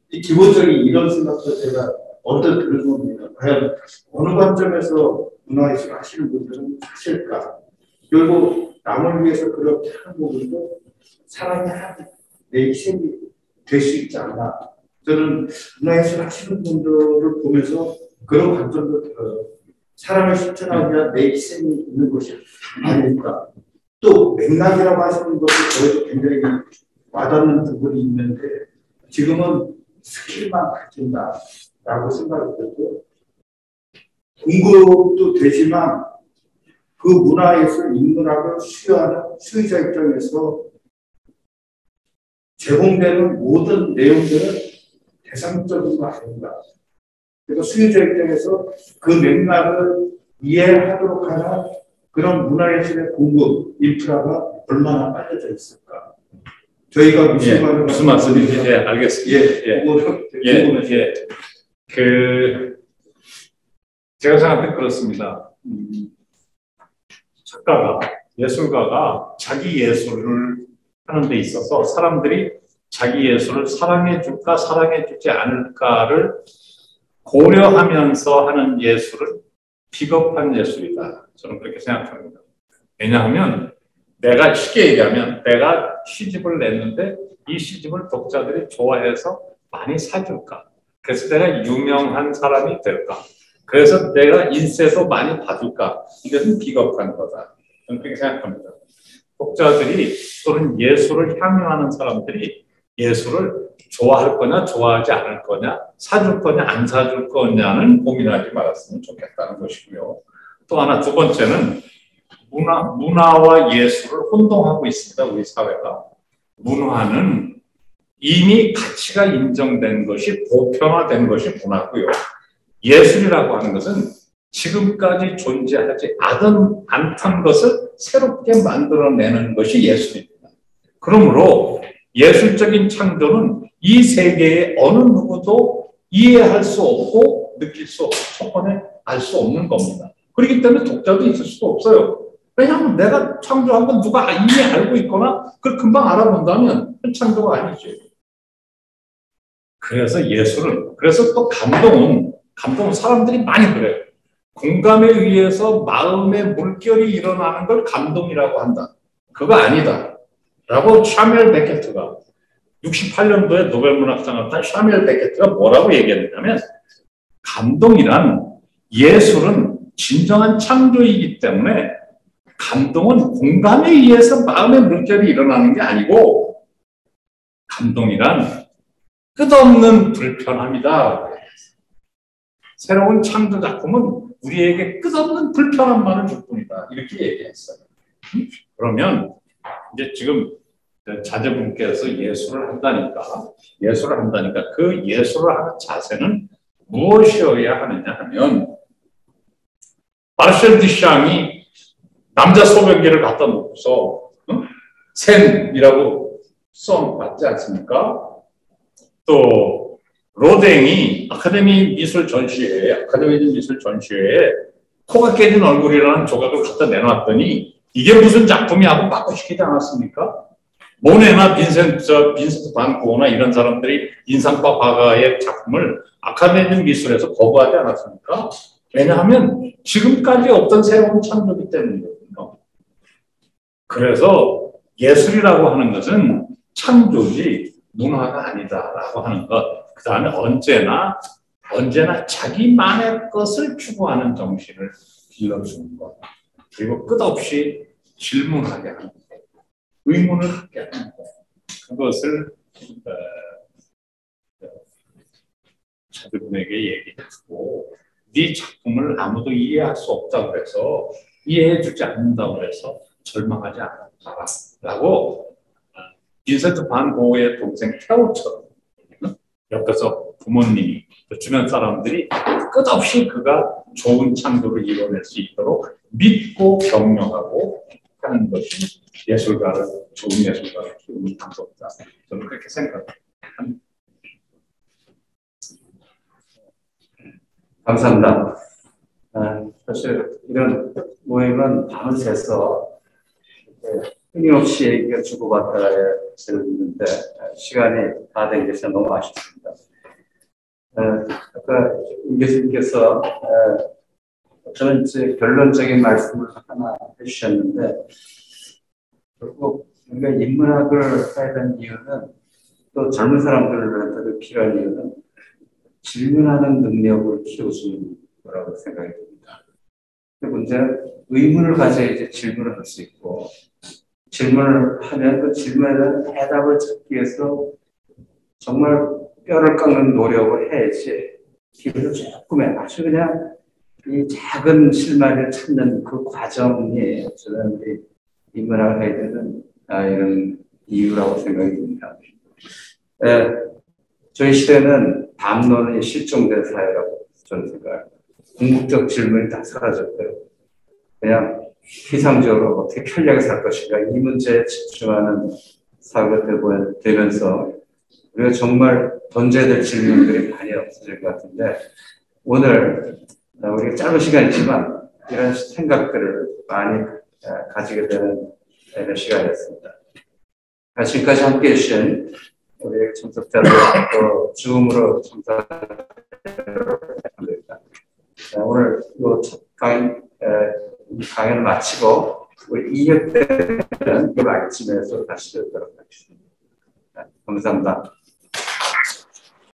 이 기본적인 이런 생각도 제가 언뜻 들은 겁니다. 과연 어느 관점에서 문화예술을 하시는 분들은 하실까? 그리고 남을 위해서 그렇게 하는 부분도 사랑이 내 희생이 될 수 있지 않나. 저는 문화예술 하시는 분들을 보면서 그런 관점도 들어요. 사람을 실천하기 위한 내 희생이 있는 것이 아닐까. 또 맥락이라고 하시는 것도 저에도 굉장히 와닿는 부분이 있는데 지금은 스킬만 가진다라고 생각이 들고 공급도 되지만 그 문화예술, 인문학을 수요하는 수요자 입장에서 제공되는 모든 내용들은 대상적인 거 아닌가. 그래서 수요자 입장에서 그 맥락을 이해하도록 하는 그런 문화예술의 공급, 인프라가 얼마나 빨려져 있을까. 저희가 무슨 말씀인지 알겠습니다. 제가 생각할 때 그렇습니다. 작가가, 예술가가 자기 예술을 하는 데 있어서 사람들이 자기 예술을 사랑해 줄까 사랑해 주지 않을까를 고려하면서 하는 예술은 비겁한 예술이다. 저는 그렇게 생각합니다. 왜냐하면 내가 쉽게 얘기하면 내가 시집을 냈는데 이 시집을 독자들이 좋아해서 많이 사줄까? 그래서 내가 유명한 사람이 될까? 그래서 내가 인세도 많이 받을까? 이것은 비겁한 거다. 저는 그렇게 생각합니다. 독자들이 또는 예술을 향유하는 사람들이 예술을 좋아할 거냐 좋아하지 않을 거냐 사줄 거냐 안 사줄 거냐는 고민하지 말았으면 좋겠다는 것이고요. 또 하나 두 번째는 문화와 예술을 혼동하고 있습니다. 우리 사회가. 문화는 이미 가치가 인정된 것이 보편화된 것이 문화고요. 예술이라고 하는 것은 지금까지 존재하지 않던 것을 새롭게 만들어내는 것이 예술입니다. 그러므로 예술적인 창조는 이 세계의 어느 누구도 이해할 수 없고 느낄 수 없고 첫번에 알 수 없는 겁니다. 그렇기 때문에 독자도 있을 수가 없어요. 왜냐하면 내가 창조한 건 누가 이미 알고 있거나 그걸 금방 알아본다면 창조가 아니죠. 그래서 예술은, 그래서 또 감동은 사람들이 많이 그래요. 공감에 의해서 마음의 물결이 일어나는 걸 감동이라고 한다. 그거 아니다. 라고 샤멜 베케트가 68년도에 노벨문학상을 탄 샤멜 베케트가 뭐라고 얘기했냐면 감동이란 예술은 진정한 창조이기 때문에 감동은 공감에 의해서 마음의 물결이 일어나는 게 아니고 감동이란 끝없는 불편함이다. 새로운 창조 작품은 우리에게 끝없는 불편함만을 줄 뿐이다. 이렇게 얘기했어요. 그러면 이제 지금 자제분께서 예술을 한다니까 그 예술을 하는 자세는 무엇이어야 하느냐 하면 마르셀 디샹이 남자 소변기를 갖다 놓고서 샌이라고 써놨지 않습니까? 또 로댕이 아카데미 미술 전시회에 코가 깨진 얼굴이라는 조각을 갖다 내놨더니 이게 무슨 작품이 하고 바꾸시키지 않았습니까? 모네나 빈센트 반 고흐나 이런 사람들이 인상파 화가의 작품을 아카데미 미술에서 거부하지 않았습니까? 왜냐하면 지금까지 없던 새로운 창조이기 때문이거든요. 그래서 예술이라고 하는 것은 창조지 문화가 아니다라고 하는 것, 그다음에 언제나 자기만의 것을 추구하는 정신을 길러주는 것. 그리고 끝없이 질문하게 하는 것. 의문을 갖게 하는 것. 그것을 자들분에게 얘기했고, 네 작품을 아무도 이해할 수 없다고 해서, 이해해주지 않는다고 해서 절망하지 않았다라고 빈센트 반 고흐의 동생 테오처럼 옆에서 부모님이 주변 사람들이 끝없이 그가 좋은 창조를 이뤄낼 수 있도록 믿고 격려하고 하는 것이 좋은 예술가를 키우는 방법이다. 저는 그렇게 생각합니다. 감사합니다. 사실 이런 모임은 밤을 새서 끊임없이 얘기가 주고받아야 되는데 시간이 다 된 게 너무 아쉽습니다. 아까 임 교수님께서 저는 이제 결론적인 말씀을 하나 해주셨는데 결국 우리가 인문학을 해야 되는 이유는 또 젊은 사람들한테도 필요한 이유는 질문하는 능력을 키워주는 거라고 생각이 듭니다. 근데 문제는 의문을 가져야지 질문을 할 수 있고 질문을 하면 그 질문에 대한 해답을 찾기 위해서 정말 뼈를 깎는 노력을 해야지 기분을 조금의 아주 그냥 이 작은 실마리를 찾는 그 과정이 저는 인문학을 해야 되는 이런 이유라고 생각이 듭니다. 저희 시대는 담론이 실종된 사회라고 저는 생각합니다. 궁극적 질문이 다 사라졌고요. 그냥 피상적으로 어떻게 편리하게 살 것인가 이 문제에 집중하는 사회가 되면서 우리가 정말 던져야 될 질문들이 많이 없어질 것 같은데 오늘 우리가 짧은 시간이지만 이런 생각들을 많이 가지게 되는 시간이었습니다. 지금까지 함께해 주신 우리 참석자들 또 줌으로 참석합니다. 오늘 첫 강연을 마치고 우리 2회 때는 이 아침에서 다시 뵙도록 하겠습니다. 감사합니다.